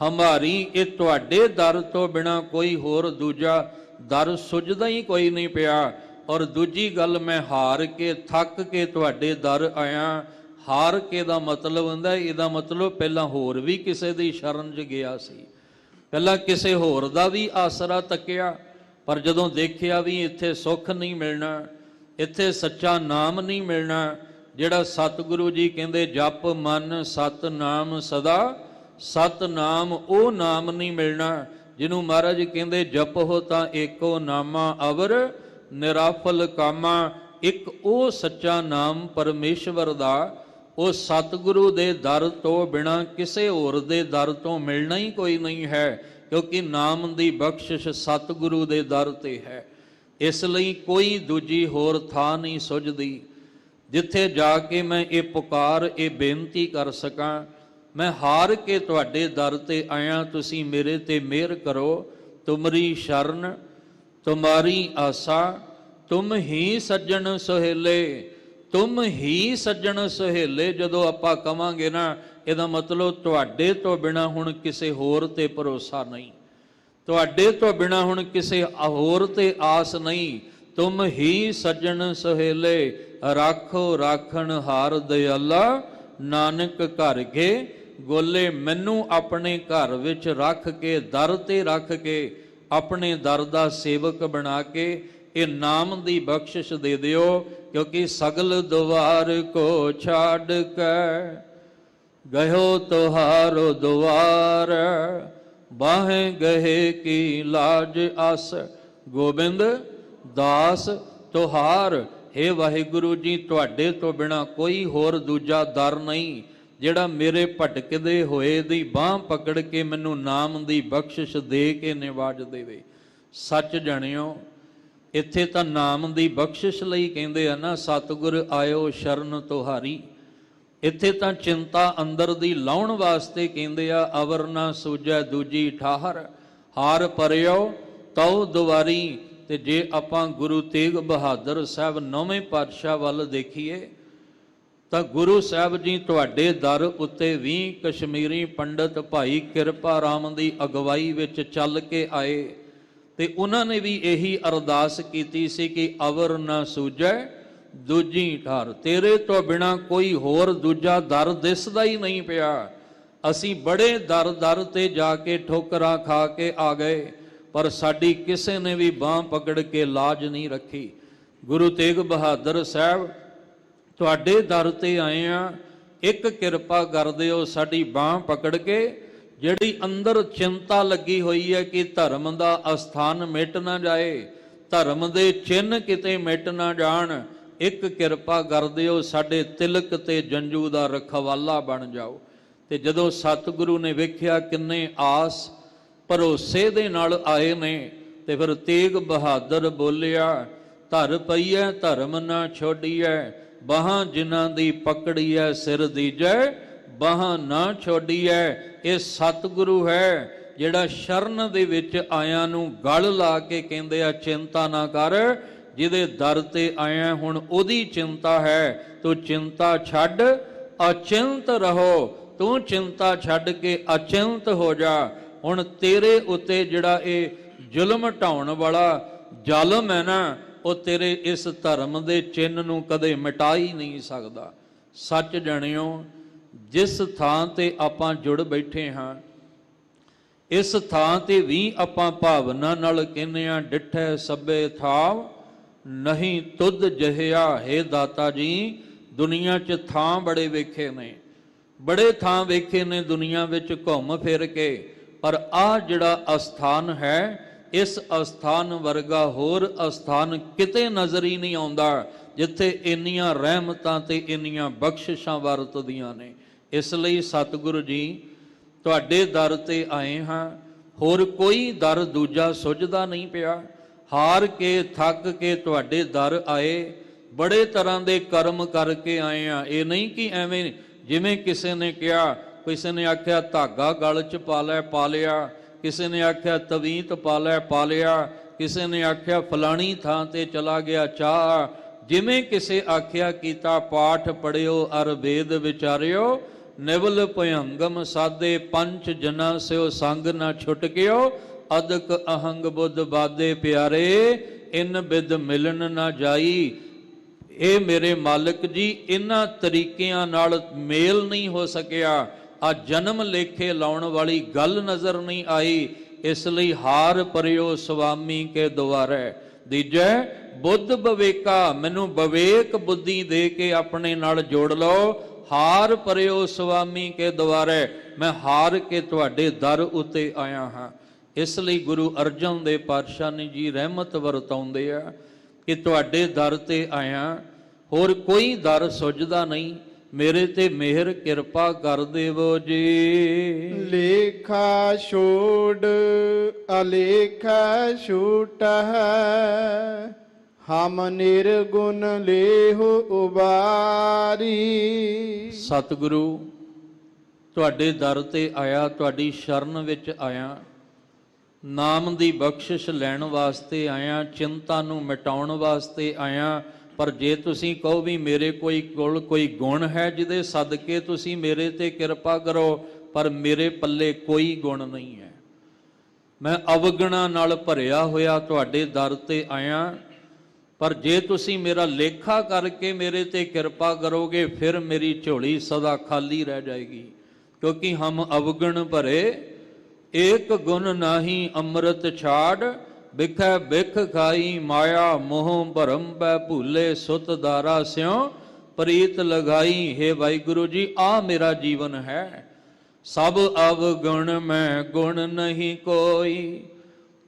ਹਮਾਰੀ। ਇਹ ਤੁਹਾਡੇ ਦਰ ਤੋਂ ਬਿਨਾ ਕੋਈ ਹੋਰ ਦੂਜਾ ਦਰ ਸੁਝਦਾ ਹੀ ਕੋਈ ਨਹੀਂ ਪਿਆ। ਔਰ ਦੂਜੀ ਗੱਲ, ਮੈਂ ਹਾਰ ਕੇ ਥੱਕ ਕੇ ਤੁਹਾਡੇ ਦਰ ਆਇਆ। ਹਾਰ ਕੇ ਦਾ ਮਤਲਬ ਹੁੰਦਾ, ਇਹਦਾ ਮਤਲਬ ਪਹਿਲਾਂ ਹੋਰ ਵੀ ਕਿਸੇ ਦੀ ਸ਼ਰਨ 'ਚ ਗਿਆ ਸੀ, ਪਹਿਲਾਂ ਕਿਸੇ ਹੋਰ ਦਾ ਵੀ ਆਸਰਾ ਤੱਕਿਆ, ਪਰ ਜਦੋਂ ਦੇਖਿਆ ਵੀ ਇੱਥੇ ਸੁੱਖ ਨਹੀਂ ਮਿਲਣਾ, ਇੱਥੇ ਸੱਚਾ ਨਾਮ ਨਹੀਂ ਮਿਲਣਾ, ਜਿਹੜਾ ਸਤਿਗੁਰੂ ਜੀ ਕਹਿੰਦੇ ਜਪ ਮਨ ਸਤਨਾਮ ਸਦਾ, ਸਤਨਾਮ ਉਹ ਨਾਮ ਨਹੀਂ ਮਿਲਣਾ ਜਿਹਨੂੰ ਮਹਾਰਾਜ ਕਹਿੰਦੇ ਜਪੋ ਤਾਂ ਏਕੋ ਨਾਮਾ ਅਵਰ ਨਿਰਾਫਲ ਕਾਮਾ। ਇੱਕ ਉਹ ਸੱਚਾ ਨਾਮ ਪਰਮੇਸ਼ਵਰ ਦਾ, ਉਹ ਸਤਿਗੁਰੂ ਦੇ ਦਰ ਤੋਂ ਬਿਨਾਂ ਕਿਸੇ ਹੋਰ ਦੇ ਦਰ ਤੋਂ ਮਿਲਣਾ ਹੀ ਕੋਈ ਨਹੀਂ ਹੈ, ਕਿਉਂਕਿ ਨਾਮ ਦੀ ਬਖਸ਼ਿਸ਼ ਸਤਿਗੁਰੂ ਦੇ ਦਰ ਤੇ ਹੈ। ਇਸ ਲਈ ਕੋਈ ਦੂਜੀ ਹੋਰ ਥਾਂ ਨਹੀਂ ਸੁਝਦੀ ਜਿੱਥੇ ਜਾ ਕੇ ਮੈਂ ਇਹ ਪੁਕਾਰ, ਇਹ ਬੇਨਤੀ ਕਰ ਸਕਾਂ, ਮੈਂ ਹਾਰ ਕੇ ਤੁਹਾਡੇ ਦਰ ਤੇ ਆਇਆ, ਤੁਸੀਂ ਮੇਰੇ ਤੇ ਮਿਹਰ ਕਰੋ। ਤੁਮਰੀ ਸ਼ਰਨ ਤੁਮਾਰੀ ਆਸਾ, ਤੁਮ ਹੀ ਸੱਜਣ ਸੁਹੇਲੇ, ਤੁਮ ਹੀ ਸੱਜਣ ਸੁਹੇਲੇ। ਜਦੋਂ ਆਪਾਂ ਕਵਾਂਗੇ ਨਾ, ਇਹਦਾ ਮਤਲਬ ਤੁਹਾਡੇ ਤੋਂ ਬਿਨਾ ਹੁਣ ਕਿਸੇ ਹੋਰ ਤੇ ਭਰੋਸਾ ਨਹੀਂ, ਤੁਹਾਡੇ ਤੋਂ ਬਿਨਾ ਹੁਣ ਕਿਸੇ ਹੋਰ ਤੇ ਆਸ ਨਹੀਂ। ਤੁਮ ਹੀ ਸੱਜਣ ਸੁਹੇਲੇ, ਰਾਖੋ ਰਾਖਣ ਹਾਰ ਦਇਆਲਾ, ਨਾਨਕ ਘਰ ਕੇ ਗੋਲੇ। ਮੈਨੂੰ ਆਪਣੇ ਘਰ ਵਿੱਚ ਰੱਖ ਕੇ, ਦਰ ਤੇ ਰੱਖ ਕੇ, ਆਪਣੇ ਦਰ ਦਾ ਸੇਵਕ ਬਣਾ ਕੇ ਇਹ ਨਾਮ ਦੀ ਬਖਸ਼ਿਸ਼ ਦੇ ਦਿਓ, ਕਿਉਂਕਿ ਸਗਲ ਦੁਆਰ ਕੋ ਛਾੜ ਕੇ ਗਇਓ ਤੁਹਾਰੋ ਦੁਆਰ, ਬਾਹੇ ਗਏ ਕੀ ਲਾਜ ਆਸ, ਗੋਬਿੰਦ ਦਾਸ ਤੁਹਾਰ। ਹੇ ਵਾਹਿਗੁਰੂ ਜੀ, ਤੁਹਾਡੇ ਤੋਂ ਬਿਨਾ ਕੋਈ ਹੋਰ ਦੂਜਾ ਦਰ ਨਹੀਂ ਜਿਹੜਾ ਮੇਰੇ ਭਟਕਦੇ ਹੋਏ ਦੀ ਬਾਹ ਪਕੜ ਕੇ ਮੈਨੂੰ ਨਾਮ ਦੀ ਬਖਸ਼ਿਸ਼ ਦੇ ਕੇ ਨਿਵਾਜ ਦੇਵੇ। ਸੱਚ ਜਾਣਿਓ, ਇੱਥੇ ਤਾਂ ਨਾਮ ਦੀ ਬਖਸ਼ਿਸ਼ ਲਈ ਕਹਿੰਦੇ ਆ ਨਾ, ਸਤਿਗੁਰ ਆਇਓ ਸ਼ਰਨ ਤੁਹਾਰੀ। ਇੱਥੇ ਤਾਂ ਚਿੰਤਾ ਅੰਦਰ ਦੀ ਲਾਉਣ ਵਾਸਤੇ ਕਹਿੰਦੇ ਆ, ਅਵਰ ਨਾ ਸੂਝੈ ਦੂਜੀ ਠਾਹਰ, ਹਾਰ ਪਰਿਓ ਤਉ ਦੁਆਰੀ। ਤੇ ਜੇ ਆਪਾਂ ਗੁਰੂ ਤੇਗ ਬਹਾਦਰ ਸਾਹਿਬ 9ਵੇਂ ਪਾਤਸ਼ਾਹ ਵੱਲ ਦੇਖੀਏ ਤਾਂ ਗੁਰੂ ਸਾਹਿਬ ਜੀ ਤੁਹਾਡੇ ਦਰ ਉੱਤੇ ਵੀ ਕਸ਼ਮੀਰੀ ਪੰਡਤ ਭਾਈ ਕਿਰਪਾ ਰਾਮ ਦੀ ਅਗਵਾਈ ਵਿੱਚ ਚੱਲ ਕੇ ਆਏ ਤੇ ਉਹਨਾਂ ਨੇ ਵੀ ਇਹੀ ਅਰਦਾਸ ਕੀਤੀ ਸੀ ਕਿ ਅਵਰ ਨਾ ਸੂਝੈ ਦੂਜੀ ਠਾਰ, ਤੇਰੇ ਤੋਂ ਬਿਨਾ ਕੋਈ ਹੋਰ ਦੂਜਾ ਦਰ ਦਿਸਦਾ ਹੀ ਨਹੀਂ ਪਿਆ। ਅਸੀਂ ਬੜੇ ਦਰ ਤੇ ਜਾ ਕੇ ਠੋਕਰਾਂ ਖਾ ਕੇ ਆ ਗਏ, ਪਰ ਸਾਡੀ ਕਿਸੇ ਨੇ ਵੀ ਬਾਂਹ ਪਕੜ ਕੇ ਲਾਜ ਨਹੀਂ ਰੱਖੀ। ਗੁਰੂ ਤੇਗ ਬਹਾਦਰ ਸਾਹਿਬ ਤੁਹਾਡੇ ਦਰ ਤੇ ਆਏ ਆ, ਇੱਕ ਕਿਰਪਾ ਕਰ ਦਿਓ ਸਾਡੀ ਬਾਂਹ ਪਕੜ ਕੇ, ਜਿਹੜੀ ਅੰਦਰ ਚਿੰਤਾ ਲੱਗੀ ਹੋਈ ਹੈ ਕਿ ਧਰਮ ਦਾ ਅਸਥਾਨ ਮਿਟ ਨਾ ਜਾਏ, ਧਰਮ ਦੇ ਚਿੰਨ੍ਹ ਕਿਤੇ ਮਿਟ ਨਾ ਜਾਣ, ਇੱਕ ਕਿਰਪਾ ਕਰ ਦਿਓ ਸਾਡੇ ਤਿਲਕ ਤੇ ਜੰਜੂ ਦਾ ਰਖਵਾਲਾ ਬਣ ਜਾਓ। ਤੇ ਜਦੋਂ ਸਤਿਗੁਰੂ ਨੇ ਵੇਖਿਆ ਕਿੰਨੇ ਆਸ ਭਰੋਸੇ ਦੇ ਨਾਲ ਆਏ ਨੇ, ਤੇ ਫਿਰ ਤੇਗ ਬਹਾਦਰ ਬੋਲਿਆ, ਧਰ ਪਈਐ ਧਰਮ ਨਾ ਛੋਡੀਐ, ਬਾਹਾਂ ਜਿਨ੍ਹਾਂ ਦੀ ਪਕੜੀਐ ਸਿਰ ਦੀਜੈ, ਬਾਹਾਂ ਨਾ ਛੋਡੀਐ। ਇਹ ਸਤਿਗੁਰੂ ਹੈ ਜਿਹੜਾ ਸ਼ਰਨ ਦੇ ਵਿੱਚ ਆਇਆਂ ਨੂੰ ਗਲ ਲਾ ਕੇ ਕਹਿੰਦੇ ਆ ਚਿੰਤਾ ਨਾ ਕਰ, ਜਿਹਦੇ ਦਰ ਤੇ ਆਇਆ ਹੁਣ ਉਹਦੀ ਚਿੰਤਾ ਹੈ, ਤੂੰ ਚਿੰਤਾ ਛੱਡ ਅਚਿੰਤ ਰਹੋ, ਤੂੰ ਚਿੰਤਾ ਛੱਡ ਕੇ ਅਚਿੰਤ ਹੋ ਜਾ। ਹੁਣ ਤੇਰੇ ਉੱਤੇ ਜਿਹੜਾ ਇਹ ਜ਼ੁਲਮ ਢਾਉਣ ਵਾਲਾ ਜ਼ਾਲਮ ਹੈ ਨਾ, ਉਹ ਤੇਰੇ ਇਸ ਧਰਮ ਦੇ ਚਿੰਨ੍ਹ ਨੂੰ ਕਦੇ ਮਿਟਾ ਹੀ ਨਹੀਂ ਸਕਦਾ। ਸੱਚ ਜਾਣਿਓ, ਜਿਸ ਥਾਂ ਤੇ ਆਪਾਂ ਜੁੜ ਬੈਠੇ ਹਾਂ, ਇਸ ਥਾਂ ਤੇ ਵੀ ਆਪਾਂ ਭਾਵਨਾ ਨਾਲ ਕਹਿੰਦੇ ਆ, ਡਿਠੈ ਸਭੇ ਥਾਵ ਨਹੀਂ ਤੁਧ ਜਹਿਆ। ਹੈ ਦਾਤਾ ਜੀ, ਦੁਨੀਆ 'ਚ ਥਾਂ ਬੜੇ ਵੇਖੇ ਨੇ, ਬੜੇ ਥਾਂ ਵੇਖੇ ਨੇ ਦੁਨੀਆ ਵਿੱਚ ਘੁੰਮ ਫਿਰ ਕੇ, ਪਰ ਆਹ ਜਿਹੜਾ ਅਸਥਾਨ ਹੈ, ਇਸ ਅਸਥਾਨ ਵਰਗਾ ਹੋਰ ਅਸਥਾਨ ਕਿਤੇ ਨਜ਼ਰ ਹੀ ਨਹੀਂ ਆਉਂਦਾ ਜਿੱਥੇ ਇੰਨੀਆਂ ਰਹਿਮਤਾਂ ਤੇ ਇੰਨੀਆਂ ਬਖਸ਼ਿਸ਼ਾਂ ਵਰਤਦੀਆਂ ਨੇ। ਇਸ ਲਈ ਸਤਿਗੁਰੂ ਜੀ ਤੁਹਾਡੇ ਦਰ ਤੇ ਆਏ ਹਾਂ, ਹੋਰ ਕੋਈ ਦਰ ਦੂਜਾ ਸੁੱਝਦਾ ਨਹੀਂ ਪਿਆ। ਹਾਰ ਕੇ ਥੱਕ ਕੇ ਤੁਹਾਡੇ ਦਰ ਆਏ, ਬੜੇ ਤਰ੍ਹਾਂ ਦੇ ਕਰਮ ਕਰਕੇ ਆਏ ਆ। ਇਹ ਨਹੀਂ ਕਿ ਐਵੇਂ ਜਿਵੇਂ ਕਿਸੇ ਨੇ ਕਿਹਾ, ਕਿਸੇ ਨੇ ਆਖਿਆ ਧਾਗਾ ਗਲ 'ਚ ਪਾ ਲਿਆ, ਕਿਸੇ ਨੇ ਆਖਿਆ ਤਵੀਤ ਪਾ ਲਿਆ, ਕਿਸੇ ਨੇ ਆਖਿਆ ਫਲਾਣੀ ਥਾਂ ਤੇ ਚਲਾ ਗਿਆ ਚਾਹ। ਜਿਵੇਂ ਕਿਸੇ ਆਖਿਆ ਕੀਤਾ, ਪਾਠ ਪੜਿਓ ਅਰ ਵੇਦ ਵਿਚਾਰਿਓ, ਨਿਵਲ ਭਯੰਗਮ ਸਾਦੇ ਪੰਚ ਜਨਾ ਸਿਓ ਸੰਗ ਨਾ ਛੁਟਕਿਓ, ਅਦਕ ਅਹੰਗ ਬੁੱਧ ਬਾਦੇ ਪਿਆਰੇ, ਇਨ ਬਿਦ ਮਿਲਨ ਨਾ ਜਾਈ। ਇਹ ਮੇਰੇ ਮਾਲਕ ਜੀ, ਇਹਨਾਂ ਤਰੀਕਿਆਂ ਨਾਲ ਮੇਲ ਨਹੀਂ ਹੋ ਸਕਿਆ। ਆ ਜਨਮ ਲੇਖੇ ਲਾਉਣ ਵਾਲੀ ਗੱਲ ਨਜ਼ਰ ਨਹੀਂ ਆਈ, ਇਸ ਲਈ ਹਾਰ ਪਰਿਓ ਸੁਆਮੀ ਕੇ ਦੁਆਰੇ। ਦੂਜੇ ਬੁੱਧ ਵਿਵੇਕਾ, ਮੈਨੂੰ ਵਿਵੇਕ ਬੁੱਧੀ ਦੇ ਕੇ ਆਪਣੇ ਨਾਲ ਜੋੜ ਲਓ। ਹਾਰ ਪਰਿਓ ਸੁਆਮੀ ਕੇ ਦੁਆਰੇ, ਮੈਂ ਹਾਰ ਕੇ ਤੁਹਾਡੇ ਦਰ ਉਤੇ ਆਇਆ ਹਾਂ। ਇਸ ਲਈ ਗੁਰੂ ਅਰਜਨ ਦੇਵ ਪਾਤਸ਼ਾਹ ਨੇ ਜੀ ਰਹਿਮਤ ਵਰਤਾਉਂਦੇ ਆ ਕਿ ਤੁਹਾਡੇ ਦਰ ਤੇ ਆਇਆ, ਹੋਰ ਕੋਈ ਦਰ ਸੁੱਝਦਾ ਨਹੀਂ। ਮੇਰੇ ਤੇ ਮਿਹਰ ਕਿਰਪਾ ਕਰ ਦੇਵੋ ਜੀ। ਲੇਖਾ ਛੋੜ ਅਲੇਖਾ ਛੂਟਹਿ, ਹਮ ਨਿਰਗੁਣ ਲੇਹੁ ਉਬਾਰੀ। ਸਤਿਗੁਰੂ ਤੁਹਾਡੇ ਦਰ ਤੇ ਆਇਆ, ਤੁਹਾਡੀ ਸ਼ਰਨ ਵਿੱਚ ਆਇਆ, ਨਾਮ ਦੀ ਬਖਸ਼ਿਸ਼ ਲੈਣ ਵਾਸਤੇ ਆਇਆ, ਚਿੰਤਾ ਨੂੰ ਮਿਟਾਉਣ ਵਾਸਤੇ ਆਇਆ। ਪਰ ਜੇ ਤੁਸੀਂ ਕਹੋ ਵੀ ਮੇਰੇ ਕੋਲ ਕੋਈ ਗੁਣ ਹੈ ਜਿਹਦੇ ਸਦਕੇ ਤੁਸੀਂ ਮੇਰੇ ਤੇ ਕਿਰਪਾ ਕਰੋ, ਪਰ ਮੇਰੇ ਪੱਲੇ ਕੋਈ ਗੁਣ ਨਹੀਂ ਹੈ। ਮੈਂ ਅਵਗੁਣਾਂ ਨਾਲ ਭਰਿਆ ਹੋਇਆ ਤੁਹਾਡੇ ਦਰ ਤੇ ਆਇਆ, ਪਰ ਜੇ ਤੁਸੀਂ ਮੇਰਾ ਲੇਖਾ ਕਰਕੇ ਮੇਰੇ ਤੇ ਕਿਰਪਾ ਕਰੋਗੇ, ਫਿਰ ਮੇਰੀ ਝੋਲੀ ਸਦਾ ਖਾਲੀ ਰਹਿ ਜਾਏਗੀ। ਕਿਉਂਕਿ ਹਮ ਅਵਗੁਣ ਭਰੇ, ਏਕ ਗੁਣ ਨਾਹੀ ਅੰਮ੍ਰਿਤ ਛਾੜ, ਬਿਖੈ ਬਿਖ ਖਾਈ ਮਾਇਆ ਮੋਹ ਭਰਮ ਪੈ ਭੂਲੇ, ਸੁਤ ਦਾਰਾ ਸਿਉ ਪ੍ਰੀਤ ਲਗਾਈ। ਹੇ ਵਾਹਿਗੁਰੂ ਜੀ, ਆ ਮੇਰਾ ਜੀਵਨ ਹੈ। ਸਭ ਅਵਗੁਣ ਮੈਂ ਗੁਣ ਨਹੀਂ ਕੋਈ,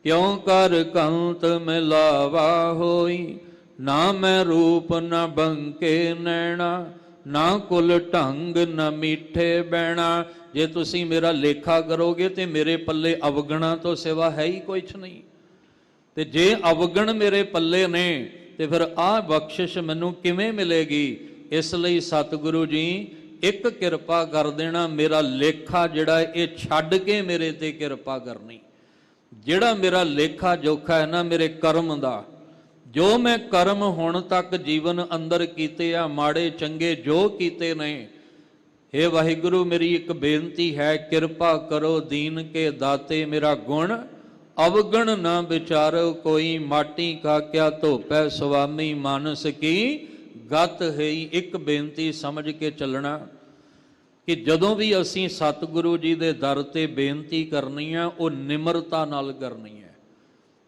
ਕਿਉਂ ਕਰ ਕੰਤ ਮਿਲਾਵਾ ਹੋਈ। ਨਾ ਮੈਂ ਰੂਪ ਨਾ ਬੰਕੇ ਨੈਣਾ, ਨਾ ਕੁਲ ਢੰਗ ਨਾ ਮੀਠੇ ਬੈਣਾ। ਜੇ ਤੁਸੀਂ ਮੇਰਾ ਲੇਖਾ ਕਰੋਗੇ ਤੇ ਮੇਰੇ ਪੱਲੇ ਅਵਗੁਣਾਂ ਤੋਂ ਸਿਵਾ ਹੈ ਹੀ ਕੁਛ ਨਹੀਂ। ਤੇ ਜੇ ਅਵਗੁਣ ਮੇਰੇ ਪੱਲੇ ਨੇ ਤੇ ਫਿਰ ਆਹ ਬਖਸ਼ਿਸ਼ ਮੈਨੂੰ ਕਿਵੇਂ ਮਿਲੇਗੀ? ਇਸ ਲਈ ਸਤਿਗੁਰੂ ਜੀ ਇੱਕ ਕਿਰਪਾ ਕਰ ਦੇਣਾ, ਮੇਰਾ ਲੇਖਾ ਜਿਹੜਾ ਇਹ ਛੱਡ ਕੇ ਮੇਰੇ ਤੇ ਕਿਰਪਾ ਕਰਨੀ। ਜਿਹੜਾ ਮੇਰਾ ਲੇਖਾ ਜੋਖਾ ਹੈ ਨਾ ਮੇਰੇ ਕਰਮ ਦਾ, ਜੋ ਮੈਂ ਕਰਮ ਹੁਣ ਤੱਕ ਜੀਵਨ ਅੰਦਰ ਕੀਤੇ ਆ, ਮਾੜੇ ਚੰਗੇ ਜੋ ਕੀਤੇ ਨੇ, ਹੇ ਵਾਹਿਗੁਰੂ ਮੇਰੀ ਇੱਕ ਬੇਨਤੀ ਹੈ, ਕਿਰਪਾ ਕਰੋ ਦੀਨ ਕੇ ਦਾਤੇ, ਮੇਰਾ ਗੁਣ ਅਵਗਣ ਨਾ ਵਿਚਾਰੋ ਕੋਈ, ਮਾਟੀ ਕਾ ਕਿਆ ਧੋਪੈ ਸੁਆਮੀ ਮਾਨਸ ਕੀ ਗਤ ਹੈ। ਇੱਕ ਬੇਨਤੀ ਸਮਝ ਕੇ ਚੱਲਣਾ ਕਿ ਜਦੋਂ ਵੀ ਅਸੀਂ ਸਤਿਗੁਰੂ ਜੀ ਦੇ ਦਰ ਤੇ ਬੇਨਤੀ ਕਰਨੀ ਆ, ਉਹ ਨਿਮਰਤਾ ਨਾਲ ਕਰਨੀ ਹੈ,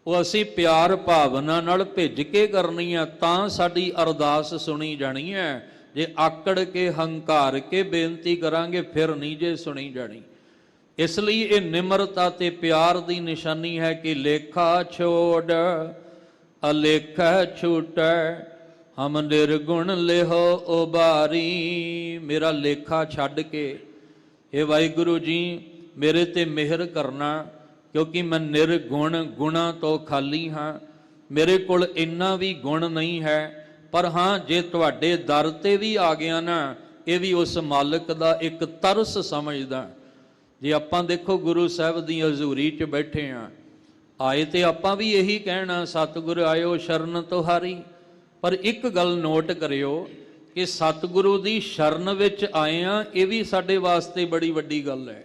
ਉਹ ਅਸੀਂ ਪਿਆਰ ਭਾਵਨਾ ਨਾਲ ਭਿੱਜ ਕੇ ਕਰਨੀ ਆ, ਤਾਂ ਸਾਡੀ ਅਰਦਾਸ ਸੁਣੀ ਜਾਣੀ ਹੈ। ਜੇ ਆਕੜ ਕੇ ਹੰਕਾਰ ਕੇ ਬੇਨਤੀ ਕਰਾਂਗੇ ਫਿਰ ਨਹੀਂ ਜੇ ਸੁਣੀ ਜਾਣੀ। ਇਸ ਲਈ ਇਹ ਨਿਮਰਤਾ ਤੇ ਪਿਆਰ ਦੀ ਨਿਸ਼ਾਨੀ ਹੈ ਕਿ ਲੇਖਾ ਛੋੜ ਅਲੇਖਾ ਛੂਟੈ, ਹਮ ਨਿਰਗੁਣ ਲਿਹੋ ਉਬਾਰੀ। ਮੇਰਾ ਲੇਖਾ ਛੱਡ ਕੇ ਇਹ ਵਾਹਿਗੁਰੂ ਜੀ ਮੇਰੇ ਤੇ ਮਿਹਰ ਕਰਨਾ, ਕਿਉਂਕਿ ਮੈਂ ਨਿਰਗੁਣ, ਗੁਣਾਂ ਤੋਂ ਖਾਲੀ ਹਾਂ। ਮੇਰੇ ਕੋਲ ਇੰਨਾ ਵੀ ਗੁਣ ਨਹੀਂ ਹੈ, ਪਰ ਹਾਂ ਜੇ ਤੁਹਾਡੇ ਦਰ ਤੇ ਵੀ ਆ ਗਿਆ ਨਾ, ਇਹ ਵੀ ਉਸ ਮਾਲਕ ਦਾ ਇੱਕ ਤਰਸ ਸਮਝਦਾ। ਜੇ ਆਪਾਂ ਦੇਖੋ ਗੁਰੂ ਸਾਹਿਬ ਦੀ ਹਜ਼ੂਰੀ 'ਚ ਬੈਠੇ ਆ, ਆਏ ਤੇ ਆਪਾਂ ਵੀ ਇਹੀ ਕਹਿਣਾ ਸਤਿਗੁਰ ਆਇਓ ਸ਼ਰਨ ਤੁਹਾਰੀ। ਪਰ ਇੱਕ ਗੱਲ ਨੋਟ ਕਰਿਓ ਕਿ ਸਤਿਗੁਰੂ ਦੀ ਸ਼ਰਨ ਵਿੱਚ ਆਏ ਆ, ਇਹ ਵੀ ਸਾਡੇ ਵਾਸਤੇ ਬੜੀ ਵੱਡੀ ਗੱਲ ਹੈ।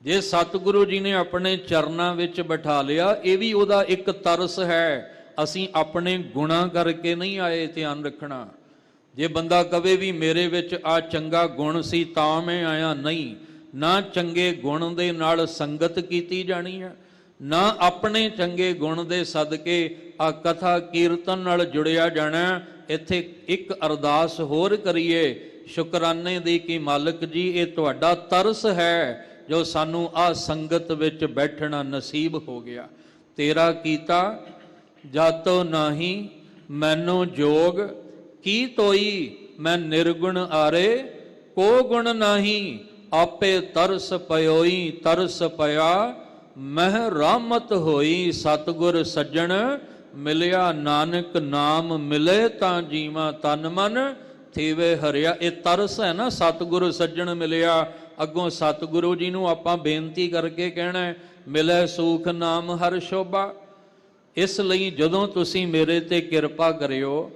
ਜੇ ਸਤਿਗੁਰੂ ਜੀ ਨੇ ਆਪਣੇ ਚਰਨਾਂ ਵਿੱਚ ਬਿਠਾ ਲਿਆ, ਇਹ ਵੀ ਉਹਦਾ ਇੱਕ ਤਰਸ ਹੈ। ਅਸੀਂ ਆਪਣੇ ਗੁਣਾਂ ਕਰਕੇ ਨਹੀਂ ਆਏ, ਧਿਆਨ ਰੱਖਣਾ। ਜੇ ਬੰਦਾ ਕਵੇ ਵੀ ਮੇਰੇ ਵਿੱਚ ਆ ਚੰਗਾ ਗੁਣ ਸੀ ਤਾਂ ਮੈਂ ਆਇਆ, ਨਹੀਂ, ਨਾ ਚੰਗੇ ਗੁਣ ਦੇ ਨਾਲ ਸੰਗਤ ਕੀਤੀ ਜਾਣੀ ਹੈ, ਨਾ ਆਪਣੇ ਚੰਗੇ ਗੁਣ ਦੇ ਸਦਕੇ ਆ ਕਥਾ ਕੀਰਤਨ ਨਾਲ ਜੁੜਿਆ ਜਾਣਾ। ਇੱਥੇ ਇੱਕ ਅਰਦਾਸ ਹੋਰ ਕਰੀਏ, ਸ਼ੁਕਰਾਨੇ ਦੀ ਕਿ ਮਾਲਕ ਜੀ ਇਹ ਤੁਹਾਡਾ ਤਰਸ ਹੈ ਜੋ ਸਾਨੂੰ ਆ ਸੰਗਤ ਵਿੱਚ ਬੈਠਣਾ ਨਸੀਬ ਹੋ ਗਿਆ। ਤੇਰਾ ਕੀਤਾ ਜਾਤੋ ਨਾਹੀ ਮੈਨੂੰ ਜੋਗ, ਕੀ ਤੋਈ ਮੈਂ ਨਿਰਗੁਣ ਆਰੇ ਕੋ ਗੁਣ ਨਾਹੀ, ਆਪੇ ਤਰਸ ਪਇਓਈ ਤਰਸ ਪਿਆ ਮਹਿ ਰਾਮਤ ਹੋਈ, ਸਤਿਗੁਰ ਸੱਜਣ ਮਿਲਿਆ ਨਾਨਕ ਨਾਮ ਮਿਲੇ ਤਾਂ ਜੀਵਾਂ ਤਨ ਮਨ ਥੀਵੇ ਹਰਿਆ। ਇਹ ਤਰਸ ਹੈ ਨਾ, ਸਤਿਗੁਰ ਸੱਜਣ ਮਿਲਿਆ। ਅੱਗੋਂ ਸਤਿਗੁਰੂ ਜੀ ਨੂੰ ਆਪਾਂ ਬੇਨਤੀ ਕਰਕੇ ਕਹਿਣਾ ਮਿਲੇ ਸੂਖ ਨਾਮ ਹਰ ਸ਼ੋਭਾ। ਇਸ ਲਈ ਜਦੋਂ ਤੁਸੀਂ ਮੇਰੇ ਤੇ ਕਿਰਪਾ ਕਰਿਓ,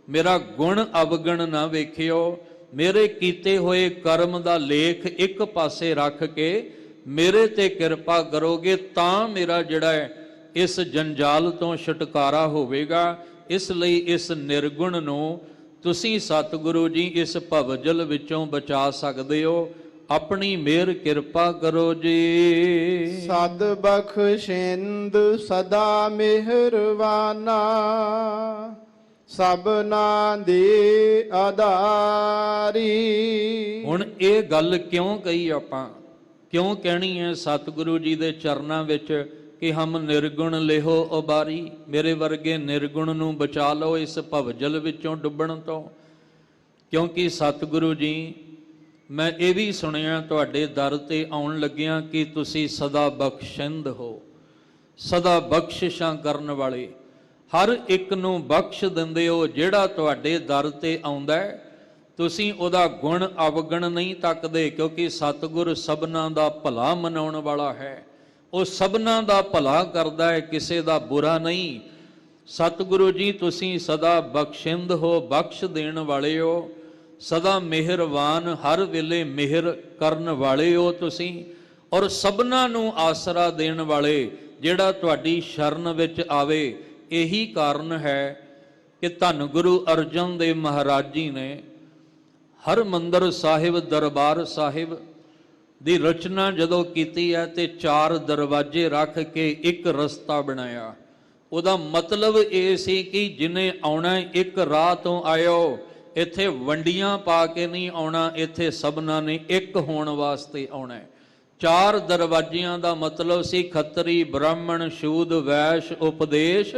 ਮੇਰਾ ਗੁਣ ਅਵਗਣ ਨਾ ਵੇਖਿਓ, ਮੇਰੇ ਕੀਤੇ ਹੋਏ ਕਰਮ ਦਾ ਲੇਖ ਇੱਕ ਪਾਸੇ ਰੱਖ ਕੇ ਮੇਰੇ ਤੇ ਕਿਰਪਾ ਕਰੋਗੇ ਤਾਂ ਮੇਰਾ ਜਿਹੜਾ ਹੈ ਇਸ ਜੰਜਾਲ ਤੋਂ ਛੁਟਕਾਰਾ ਹੋਵੇਗਾ। ਇਸ ਲਈ ਇਸ ਨਿਰਗੁਣ ਨੂੰ ਤੁਸੀਂ ਸਤਿਗੁਰੂ ਜੀ ਇਸ ਭਵਜਲ ਵਿੱਚੋਂ ਬਚਾ ਸਕਦੇ ਹੋ। ਆਪਣੀ ਮਿਹਰ ਕਿਰਪਾ ਕਰੋ ਜੀ। ਸਦ ਬਖਸ਼ਿੰਦ ਸਦਾ ਮਿਹਰਵਾਨਾ, ਸਭਨਾ ਦੇ ਆਧਾਰੀ। ਹੁਣ ਇਹ ਗੱਲ ਕਿਉਂ ਕਹੀ ਆਪਾਂ, ਕਿਉਂ ਕਹਿਣੀ ਹੈ ਸਤਿਗੁਰੂ ਜੀ ਦੇ ਚਰਨਾਂ ਵਿੱਚ ਕਿ ਹਮ ਨਿਰਗੁਣ ਲਿਹੋ ਉਬਾਰੀ, ਮੇਰੇ ਵਰਗੇ ਨਿਰਗੁਣ ਨੂੰ ਬਚਾ ਲਓ ਇਸ ਭਵਜਲ ਵਿੱਚੋਂ ਡੁੱਬਣ ਤੋਂ। ਕਿਉਂਕਿ ਸਤਿਗੁਰੂ ਜੀ, ਮੈਂ ਇਹ ਵੀ ਸੁਣਿਆ ਤੁਹਾਡੇ ਦਰ ਤੇ ਆਉਣ ਲੱਗਿਆਂ ਕਿ ਤੁਸੀਂ ਸਦਾ ਬਖਸ਼ਿੰਦ ਹੋ, ਸਦਾ ਬਖਸ਼ਿਸ਼ਾਂ ਕਰਨ ਵਾਲੇ, ਹਰ ਇੱਕ ਨੂੰ ਬਖਸ਼ ਦਿੰਦੇ ਹੋ ਜਿਹੜਾ ਤੁਹਾਡੇ ਦਰ ਤੇ ਆਉਂਦਾ ਹੈ। ਤੁਸੀਂ ਉਹਦਾ ਗੁਣ ਅਵਗਣ ਨਹੀਂ ਤੱਕਦੇ, ਕਿਉਂਕਿ ਸਤਿਗੁਰ ਸਭਨਾਂ ਦਾ ਭਲਾ ਮਨਾਉਣ ਵਾਲਾ ਹੈ। ਉਹ ਸਭਨਾਂ ਦਾ ਭਲਾ ਕਰਦਾ ਹੈ, ਕਿਸੇ ਦਾ ਬੁਰਾ ਨਹੀਂ। ਸਤਿਗੁਰੂ ਜੀ ਤੁਸੀਂ ਸਦਾ ਬਖਸ਼ਿੰਦ ਹੋ, ਬਖਸ਼ ਦੇਣ ਵਾਲੇ ਹੋ, ਸਦਾ ਮਿਹਰਵਾਨ, ਹਰ ਵੇਲੇ ਮਿਹਰ ਕਰਨ ਵਾਲੇ ਹੋ ਤੁਸੀਂ, ਔਰ ਸਭਨਾਂ ਨੂੰ ਆਸਰਾ ਦੇਣ ਵਾਲੇ। ਜਿਹੜਾ ਤੁਹਾਡੀ ਸ਼ਰਨ ਵਿੱਚ ਆਵੇ, ਇਹੀ ਕਾਰਨ ਹੈ ਕਿ ਧੰਨ ਗੁਰੂ ਅਰਜਨ ਦੇਵ ਮਹਾਰਾਜ ਜੀ ਨੇ ਹਰਿਮੰਦਰ ਸਾਹਿਬ ਦਰਬਾਰ ਸਾਹਿਬ ਦੀ ਰਚਨਾ ਜਦੋਂ ਕੀਤੀ ਹੈ ਤੇ 4 ਦਰਵਾਜ਼ੇ ਰੱਖ ਕੇ ਇੱਕ ਰਸਤਾ ਬਣਾਇਆ। ਉਹਦਾ ਮਤਲਬ ਇਹ ਸੀ ਕਿ ਜਿਹਨੇ ਆਉਣਾ ਇੱਕ ਰਾਹ ਤੋਂ ਆਇਓ, ਇੱਥੇ ਵੰਡੀਆਂ ਪਾ ਕੇ ਨਹੀਂ ਆਉਣਾ, ਇੱਥੇ ਸਭਨਾਂ ਨੇ ਇੱਕ ਹੋਣ ਵਾਸਤੇ ਆਉਣਾ। 4 ਦਰਵਾਜ਼ਿਆਂ ਦਾ ਮਤਲਬ ਸੀ ਖੱਤਰੀ ਬ੍ਰਾਹਮਣ ਸ਼ੂਦ ਵੈਸ਼ ਉਪਦੇਸ਼,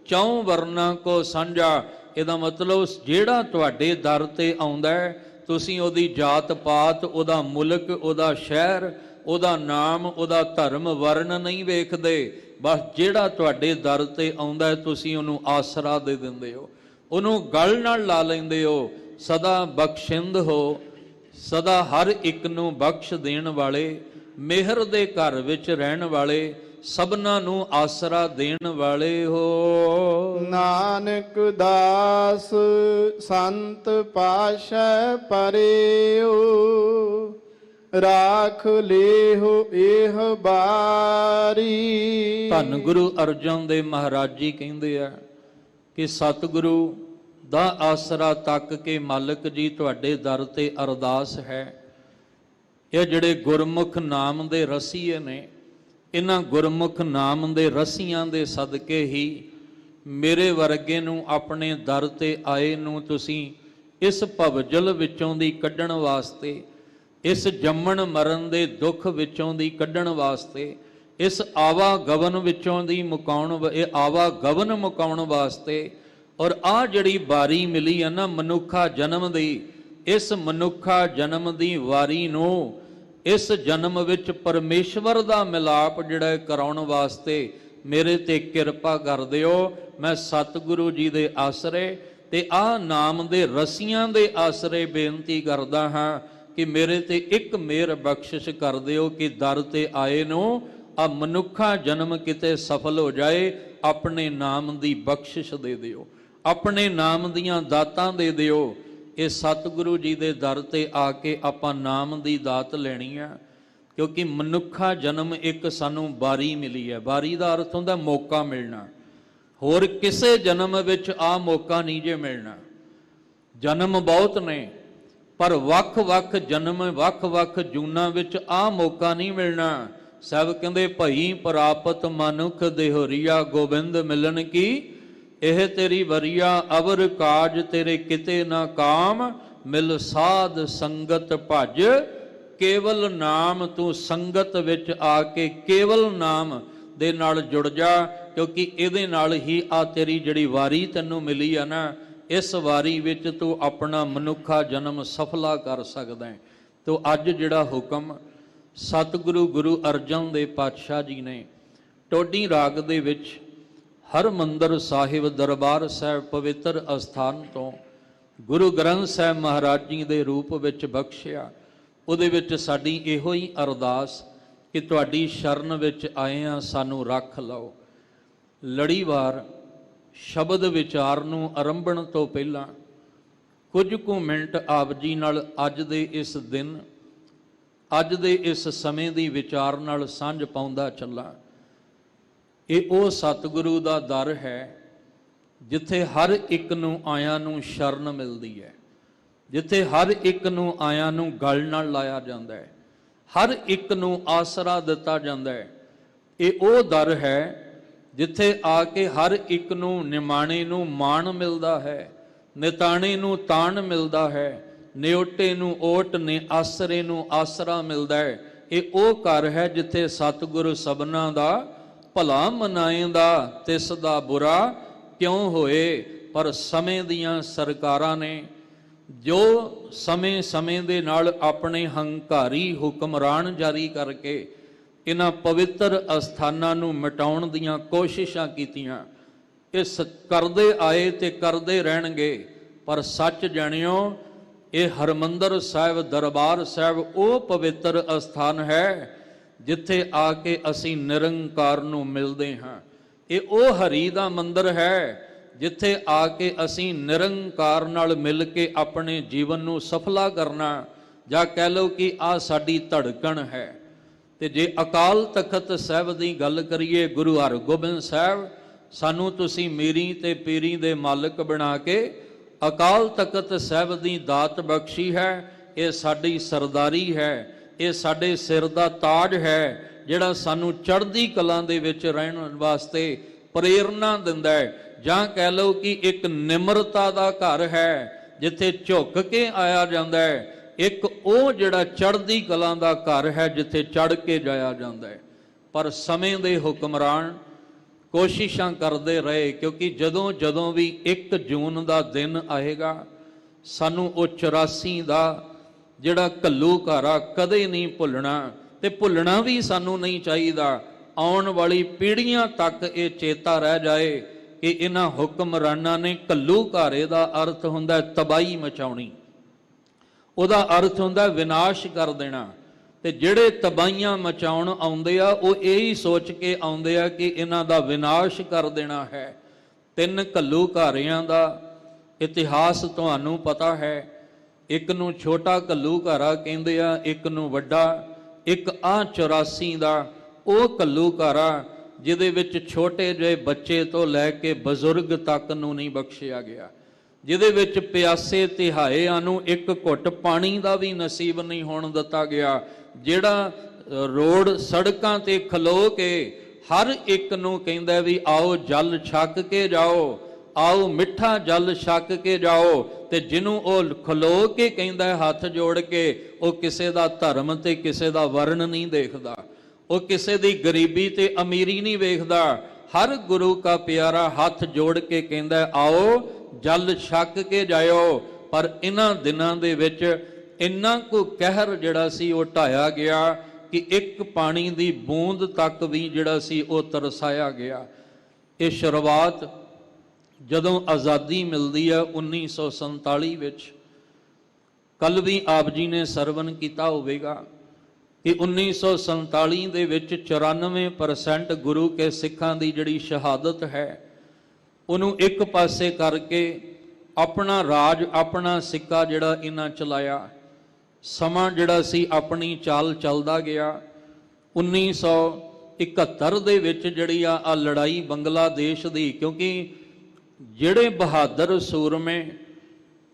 4 ਵਰਨਾਂ ਕੋ ਸਾਂਝਾ। ਇਹਦਾ ਮਤਲਬ ਜਿਹੜਾ ਤੁਹਾਡੇ ਦਰ ਤੇ ਆਉਂਦਾ ਹੈ, ਤੁਸੀਂ ਉਹਦੀ ਜਾਤ ਪਾਤ, ਉਹਦਾ ਮੁਲਕ, ਉਹਦਾ ਸ਼ਹਿਰ, ਉਹਦਾ ਨਾਮ, ਉਹਦਾ ਧਰਮ ਵਰਨ ਨਹੀਂ ਵੇਖਦੇ। ਬਸ ਜਿਹੜਾ ਤੁਹਾਡੇ ਦਰ ਤੇ ਆਉਂਦਾ ਹੈ ਤੁਸੀਂ ਉਹਨੂੰ ਆਸਰਾ ਦੇ ਦਿੰਦੇ ਹੋ, ਉਹਨੂੰ ਗਲ ਨਾਲ ਲਾ ਲੈਂਦੇ ਹੋ। ਸਦਾ ਬਖਸ਼ਿੰਦ ਹੋ, ਸਦਾ ਹਰ ਇੱਕ ਨੂੰ ਬਖਸ਼ ਦੇਣ ਵਾਲੇ, ਮਿਹਰ ਦੇ ਘਰ ਵਿੱਚ ਰਹਿਣ ਵਾਲੇ, ਸਭਨਾਂ ਨੂੰ ਆਸਰਾ ਦੇਣ ਵਾਲੇ ਹੋ। ਨਾਨਕ ਦਾਸ ਸੰਤ ਪਾਸ਼ੈ ਪਰਿਓ, ਰਾਖ ਲੇਹੋ ਇਹ ਬਾਰੀ। ਧੰਨ ਗੁਰੂ ਅਰਜਨ ਦੇਵ ਮਹਾਰਾਜ ਜੀ ਕਹਿੰਦੇ ਆ ਕਿ ਸਤਿਗੁਰੂ ਦਾ ਆਸਰਾ ਤੱਕ ਕੇ ਮਾਲਕ ਜੀ ਤੁਹਾਡੇ ਦਰ ਤੇ ਅਰਦਾਸ ਹੈ। ਇਹ ਜਿਹੜੇ ਗੁਰਮੁਖ ਨਾਮ ਦੇ ਰਸੀਏ ਨੇ, ਇਹਨਾਂ ਗੁਰਮੁਖ ਨਾਮ ਦੇ ਰਸੀਆਂ ਦੇ ਸਦਕੇ ਹੀ ਮੇਰੇ ਵਰਗੇ ਨੂੰ ਆਪਣੇ ਦਰ ਤੇ ਆਏ ਨੂੰ ਤੁਸੀਂ ਇਸ ਭਵਜਲ ਵਿੱਚੋਂ ਦੀ ਕੱਢਣ ਵਾਸਤੇ, ਇਸ ਜੰਮਣ ਮਰਨ ਦੇ ਦੁੱਖ ਵਿੱਚੋਂ ਦੀ ਕੱਢਣ ਵਾਸਤੇ, ਇਸ ਆਵਾਗਮਨ ਵਿੱਚੋਂ ਦੀ ਮੁਕਾਉਣ, ਇਹ ਆਵਾਗਮਨ ਮੁਕਾਉਣ ਵਾਸਤੇ। ਔਰ ਆਹ ਜਿਹੜੀ ਵਾਰੀ ਮਿਲੀ ਹੈ ਨਾ ਮਨੁੱਖਾ ਜਨਮ ਦੀ, ਇਸ ਮਨੁੱਖਾ ਜਨਮ ਦੀ ਵਾਰੀ ਨੂੰ ਇਸ ਜਨਮ ਵਿੱਚ ਪਰਮੇਸ਼ਵਰ ਦਾ ਮਿਲਾਪ ਜਿਹੜਾ ਕਰਾਉਣ ਵਾਸਤੇ ਮੇਰੇ ਤੇ ਕਿਰਪਾ ਕਰ ਦਿਓ। ਮੈਂ ਸਤਿਗੁਰੂ ਜੀ ਦੇ ਆਸਰੇ ਤੇ ਆਹ ਨਾਮ ਦੇ ਰਸੀਆਂ ਦੇ ਆਸਰੇ ਬੇਨਤੀ ਕਰਦਾ ਹਾਂ ਕਿ ਮੇਰੇ ਤੇ ਇੱਕ ਮਿਹਰ ਬਖਸ਼ਿਸ਼ ਕਰ ਦਿਓ ਕਿ ਦਰ ਤੇ ਆਏ ਨੂੰ ਆ ਮਨੁੱਖਾ ਜਨਮ ਕਿਤੇ ਸਫਲ ਹੋ ਜਾਏ। ਆਪਣੇ ਨਾਮ ਦੀ ਬਖਸ਼ਿਸ਼ ਦੇ ਦਿਓ, ਆਪਣੇ ਨਾਮ ਦੀਆਂ ਦਾਤਾਂ ਦੇ ਦਿਓ। ਇਹ ਸਤਿਗੁਰੂ ਜੀ ਦੇ ਦਰ ਤੇ ਆ ਕੇ ਆਪਾਂ ਨਾਮ ਦੀ ਦਾਤ ਲੈਣੀ ਆ, ਕਿਉਂਕਿ ਮਨੁੱਖਾ ਜਨਮ ਇੱਕ ਸਾਨੂੰ ਵਾਰੀ ਮਿਲੀ ਹੈ। ਵਾਰੀ ਦਾ ਅਰਥ ਹੁੰਦਾ ਮੌਕਾ ਮਿਲਣਾ, ਹੋਰ ਕਿਸੇ ਜਨਮ ਵਿੱਚ ਆ ਮੌਕਾ ਨਹੀਂ ਜੇ ਮਿਲਣਾ। ਜਨਮ ਬਹੁਤ ਨੇ ਪਰ ਵੱਖ-ਵੱਖ ਜਨਮ, ਵੱਖ-ਵੱਖ ਜੂਨਾਂ ਵਿੱਚ ਆ ਮੌਕਾ ਨਹੀਂ ਮਿਲਣਾ। ਸਭ ਕਹਿੰਦੇ ਭਈ ਪ੍ਰਾਪਤ ਮਨੁੱਖ ਦੇਹਰੀਆ, ਗੋਬਿੰਦ ਮਿਲਣ ਕੀ ਇਹ ਤੇਰੀ ਵਰੀਆ, ਅਵਰ ਕਾਜ ਤੇਰੇ ਕਿਤੇ ਨਾ ਕਾਮ, ਮਿਲ ਸਾਧ ਸੰਗਤ ਭਜ, ਕੇਵਲ ਨਾਮ। ਤੂੰ ਸੰਗਤ ਵਿੱਚ ਆ ਕੇ ਕੇਵਲ ਨਾਮ ਦੇ ਨਾਲ ਜੁੜ ਜਾ, ਕਿਉਂਕਿ ਇਹਦੇ ਨਾਲ ਹੀ ਆ ਤੇਰੀ ਜਿਹੜੀ ਵਾਰੀ ਤੈਨੂੰ ਮਿਲੀ ਆ ਨਾ, ਇਸ ਵਾਰੀ ਵਿੱਚ ਤੂੰ ਆਪਣਾ ਮਨੁੱਖਾ ਜਨਮ ਸਫਲਾ ਕਰ ਸਕਦਾ ਹੈ। ਤੋ ਅੱਜ ਜਿਹੜਾ ਹੁਕਮ ਸਤਿਗੁਰੂ ਗੁਰੂ ਅਰਜਨ ਦੇਵ ਪਾਤਸ਼ਾਹ ਜੀ ਨੇ ਟੋਡੀ ਰਾਗ ਦੇ ਵਿੱਚ ਹਰਿਮੰਦਰ ਸਾਹਿਬ ਦਰਬਾਰ ਸਾਹਿਬ ਪਵਿੱਤਰ ਅਸਥਾਨ ਤੋਂ ਗੁਰੂ ਗ੍ਰੰਥ ਸਾਹਿਬ ਮਹਾਰਾਜ ਜੀ ਦੇ ਰੂਪ ਵਿੱਚ ਬਖਸ਼ਿਆ, ਉਹਦੇ ਵਿੱਚ ਸਾਡੀ ਇਹੋ ਹੀ ਅਰਦਾਸ ਕਿ ਤੁਹਾਡੀ ਸ਼ਰਨ ਵਿੱਚ ਆਏ ਆ, ਸਾਨੂੰ ਰੱਖ ਲਓ। ਲੜੀਵਾਰ ਸ਼ਬਦ ਵਿਚਾਰ ਨੂੰ ਆਰੰਭਣ ਤੋਂ ਪਹਿਲਾਂ ਕੁਝ ਕੁ ਮਿੰਟ ਆਪ ਜੀ ਨਾਲ ਅੱਜ ਦੇ ਇਸ ਦਿਨ, ਅੱਜ ਦੇ ਇਸ ਸਮੇਂ ਦੀ ਵਿਚਾਰ ਨਾਲ ਸਾਂਝ ਪਾਉਂਦਾ ਚੱਲਾਂ। ਇਹ ਉਹ ਸਤਿਗੁਰੂ ਦਾ ਦਰ ਹੈ ਜਿੱਥੇ ਹਰ ਇੱਕ ਨੂੰ ਆਇਆਂ ਨੂੰ ਸ਼ਰਨ ਮਿਲਦੀ ਹੈ, ਜਿੱਥੇ ਹਰ ਇੱਕ ਨੂੰ ਆਇਆਂ ਨੂੰ ਗਲ ਨਾਲ ਲਾਇਆ ਜਾਂਦਾ ਹੈ, ਹਰ ਇੱਕ ਨੂੰ ਆਸਰਾ ਦਿੱਤਾ ਜਾਂਦਾ ਹੈ। ਇਹ ਉਹ ਦਰ ਹੈ ਜਿੱਥੇ ਆ ਕੇ ਹਰ ਇੱਕ ਨੂੰ ਨਿਮਾਣੇ ਨੂੰ ਮਾਣ ਮਿਲਦਾ ਹੈ, ਨਿਤਾਣੇ ਨੂੰ ਤਾਣ ਮਿਲਦਾ ਹੈ, ਨਿਉਟੇ ਨੂੰ ਓਟ ਨੇ ਆਸਰੇ ਨੂੰ ਆਸਰਾ ਮਿਲਦਾ ਹੈ। ਇਹ ਉਹ ਘਰ ਹੈ ਜਿੱਥੇ ਸਤਿਗੁਰੂ ਸਭਨਾਂ ਦਾ ਭਲਾ ਮਨਾਏਂਦਾ, ਤਿਸ ਦਾ ਬੁਰਾ ਕਿਉਂ ਹੋਏ। ਪਰ ਸਮੇਂ ਦੀਆਂ ਸਰਕਾਰਾਂ ਨੇ ਜੋ ਸਮੇਂ ਦੇ ਨਾਲ ਆਪਣੇ ਹੰਕਾਰੀ ਹੁਕਮਰਾਨ ਜਾਰੀ ਕਰਕੇ ਇਹਨਾਂ ਪਵਿੱਤਰ ਅਸਥਾਨਾਂ ਨੂੰ ਮਿਟਾਉਣ ਦੀਆਂ ਕੋਸ਼ਿਸ਼ਾਂ ਕੀਤੀਆਂ, ਇਸ ਕਰਦੇ ਆਏ ਤੇ ਕਰਦੇ ਰਹਿਣਗੇ। ਪਰ ਸੱਚ ਜਾਣਿਓ, ਇਹ ਹਰਿਮੰਦਰ ਸਾਹਿਬ ਦਰਬਾਰ ਸਾਹਿਬ ਉਹ ਪਵਿੱਤਰ ਅਸਥਾਨ ਹੈ ਜਿੱਥੇ ਆ ਕੇ ਅਸੀਂ ਨਿਰੰਕਾਰ ਨੂੰ ਮਿਲਦੇ ਹਾਂ। ਇਹ ਉਹ ਹਰੀ ਦਾ ਮੰਦਰ ਹੈ ਜਿੱਥੇ ਆ ਕੇ ਅਸੀਂ ਨਿਰੰਕਾਰ ਨਾਲ ਮਿਲ ਕੇ ਆਪਣੇ ਜੀਵਨ ਨੂੰ ਸਫਲਾ ਕਰਨਾ, ਜਾਂ ਕਹਿ ਲਓ ਕਿ ਆ ਸਾਡੀ ਧੜਕਣ ਹੈ। ਤੇ ਜੇ ਅਕਾਲ ਤਖਤ ਸਾਹਿਬ ਦੀ ਗੱਲ ਕਰੀਏ, ਗੁਰੂ ਹਰਗੋਬਿੰਦ ਸਾਹਿਬ, ਸਾਨੂੰ ਤੁਸੀਂ ਮੀਰੀ ਤੇ ਪੀਰੀ ਦੇ ਮਾਲਕ ਬਣਾ ਕੇ ਅਕਾਲ ਤਖਤ ਸਾਹਿਬ ਦੀ ਦਾਤ ਬਖਸ਼ੀ ਹੈ। ਇਹ ਸਾਡੀ ਸਰਦਾਰੀ ਹੈ, ਇਹ ਸਾਡੇ ਸਿਰ ਦਾ ਤਾਜ ਹੈ, ਜਿਹੜਾ ਸਾਨੂੰ ਚੜ੍ਹਦੀ ਕਲਾ ਦੇ ਵਿੱਚ ਰਹਿਣ ਵਾਸਤੇ ਪ੍ਰੇਰਨਾ ਦਿੰਦਾ ਹੈ। ਜਾਂ ਕਹਿ ਲਓ ਕਿ ਇੱਕ ਨਿਮਰਤਾ ਦਾ ਘਰ ਹੈ ਜਿੱਥੇ ਝੁੱਕ ਕੇ ਆਇਆ ਜਾਂਦਾ ਹੈ। ਇੱਕ ਉਹ ਜਿਹੜਾ ਚੜ੍ਹਦੀ ਕਲਾ ਦਾ ਘਰ ਹੈ ਜਿੱਥੇ ਚੜ੍ਹ ਕੇ ਜਾਇਆ ਜਾਂਦਾ ਹੈ। ਪਰ ਸਮੇਂ ਦੇ ਹੁਕਮਰਾਨ ਕੋਸ਼ਿਸ਼ਾਂ ਕਰਦੇ ਰਹੇ, ਕਿਉਂਕਿ ਜਦੋਂ ਵੀ 1 ਜੂਨ ਦਾ ਦਿਨ ਆਏਗਾ, ਸਾਨੂੰ ਉਹ 84 ਦਾ ਜਿਹੜਾ ਘੱਲੂਘਾਰਾ ਕਦੇ ਨਹੀਂ ਭੁੱਲਣਾ, ਤੇ ਭੁੱਲਣਾ ਵੀ ਸਾਨੂੰ ਨਹੀਂ ਚਾਹੀਦਾ। ਆਉਣ ਵਾਲੀ ਪੀੜ੍ਹੀਆਂ ਤੱਕ ਇਹ ਚੇਤਾ ਰਹਿ ਜਾਏ ਕਿ ਇਹਨਾਂ ਹੁਕਮਰਾਨਾਂ ਨੇ ਘੱਲੂਘਾਰੇ ਦਾ ਅਰਥ ਹੁੰਦਾ ਤਬਾਹੀ ਮਚਾਉਣੀ, ਉਹਦਾ ਅਰਥ ਹੁੰਦਾ ਵਿਨਾਸ਼ ਕਰ ਦੇਣਾ। ਤੇ ਜਿਹੜੇ ਤਬਾਹੀਆਂ ਮਚਾਉਣ ਆਉਂਦੇ ਆ, ਉਹ ਇਹੀ ਸੋਚ ਕੇ ਆਉਂਦੇ ਆ ਕਿ ਇਹਨਾਂ ਦਾ ਵਿਨਾਸ਼ ਕਰ ਦੇਣਾ ਹੈ। 3 ਘੱਲੂਘਾਰਿਆਂ ਦਾ ਇਤਿਹਾਸ ਤੁਹਾਨੂੰ ਪਤਾ ਹੈ। ਇੱਕ ਨੂੰ ਛੋਟਾ ਘੱਲੂਘਾਰਾ ਕਹਿੰਦੇ ਆ, ਇੱਕ ਨੂੰ ਵੱਡਾ। ਇੱਕ ਆ 84 ਦਾ ਉਹ ਘੱਲੂਘਾਰਾ ਜਿਹਦੇ ਵਿੱਚ ਛੋਟੇ ਜਿਹੇ ਬੱਚੇ ਤੋਂ ਲੈ ਕੇ ਬਜ਼ੁਰਗ ਤੱਕ ਨੂੰ ਨਹੀਂ ਬਖਸ਼ਿਆ ਗਿਆ, ਜਿਹਦੇ ਵਿੱਚ ਪਿਆਸੇ ਤਿਹਾਇਆਂ ਨੂੰ ਇੱਕ ਘੁੱਟ ਪਾਣੀ ਦਾ ਵੀ ਨਸੀਬ ਨਹੀਂ ਹੋਣ ਦਿੱਤਾ ਗਿਆ, ਜਿਹੜਾ ਰੋਡ ਸੜਕਾਂ ਤੇ ਖਲੋ ਕੇ ਹਰ ਇੱਕ ਨੂੰ ਕਹਿੰਦਾ ਵੀ ਆਓ ਜਲ ਛਕ ਕੇ ਜਾਓ, ਆਓ ਮਿੱਠਾ ਜਲ ਛਕ ਕੇ ਜਾਓ। ਤੇ ਜਿਹਨੂੰ ਉਹ ਖਲੋ ਕੇ ਕਹਿੰਦਾ ਹੱਥ ਜੋੜ ਕੇ, ਉਹ ਕਿਸੇ ਦਾ ਧਰਮ ਤੇ ਕਿਸੇ ਦਾ ਵਰਨ ਨਹੀਂ ਦੇਖਦਾ, ਉਹ ਕਿਸੇ ਦੀ ਗਰੀਬੀ ਤੇ ਅਮੀਰੀ ਨਹੀਂ ਵੇਖਦਾ। ਹਰ ਗੁਰੂ ਕਾ ਪਿਆਰਾ ਹੱਥ ਜੋੜ ਕੇ ਕਹਿੰਦਾ ਆਓ ਜਲ ਛਕ ਕੇ ਜਾਇਓ। ਪਰ ਇਹਨਾਂ ਦਿਨਾਂ ਦੇ ਵਿੱਚ ਇੰਨਾ ਕੁ ਕਹਿਰ ਜਿਹੜਾ ਸੀ ਉਹ ਢਾਇਆ ਗਿਆ ਕਿ ਇੱਕ ਪਾਣੀ ਦੀ ਬੂੰਦ ਤੱਕ ਵੀ ਜਿਹੜਾ ਸੀ ਉਹ ਤਰਸਾਇਆ ਗਿਆ। ਇਹ ਸ਼ੁਰੂਆਤ ਜਦੋਂ ਆਜ਼ਾਦੀ ਮਿਲਦੀ ਹੈ 1947 ਵਿੱਚ, ਕੱਲ ਵੀ ਆਪ ਜੀ ਨੇ ਸਰਵਨ ਕੀਤਾ ਹੋਵੇਗਾ ਕਿ 1947 ਦੇ ਵਿੱਚ 94% ਗੁਰੂ ਕੇ ਸਿੱਖਾਂ ਦੀ ਜਿਹੜੀ ਸ਼ਹਾਦਤ ਹੈ ਉਹਨੂੰ ਇੱਕ ਪਾਸੇ ਕਰਕੇ ਆਪਣਾ ਰਾਜ, ਆਪਣਾ ਸਿੱਕਾ ਜਿਹੜਾ ਇਹਨਾਂ ਚਲਾਇਆ। ਸਮਾਂ ਜਿਹੜਾ ਸੀ ਆਪਣੀ ਚਾਲ ਚੱਲਦਾ ਗਿਆ। 1971 ਦੇ ਵਿੱਚ ਜਿਹੜੀ ਆ ਲੜਾਈ ਬੰਗਲਾਦੇਸ਼ ਦੀ, ਕਿਉਂਕਿ ਜਿਹੜੇ ਬਹਾਦਰ ਸੂਰਮੇ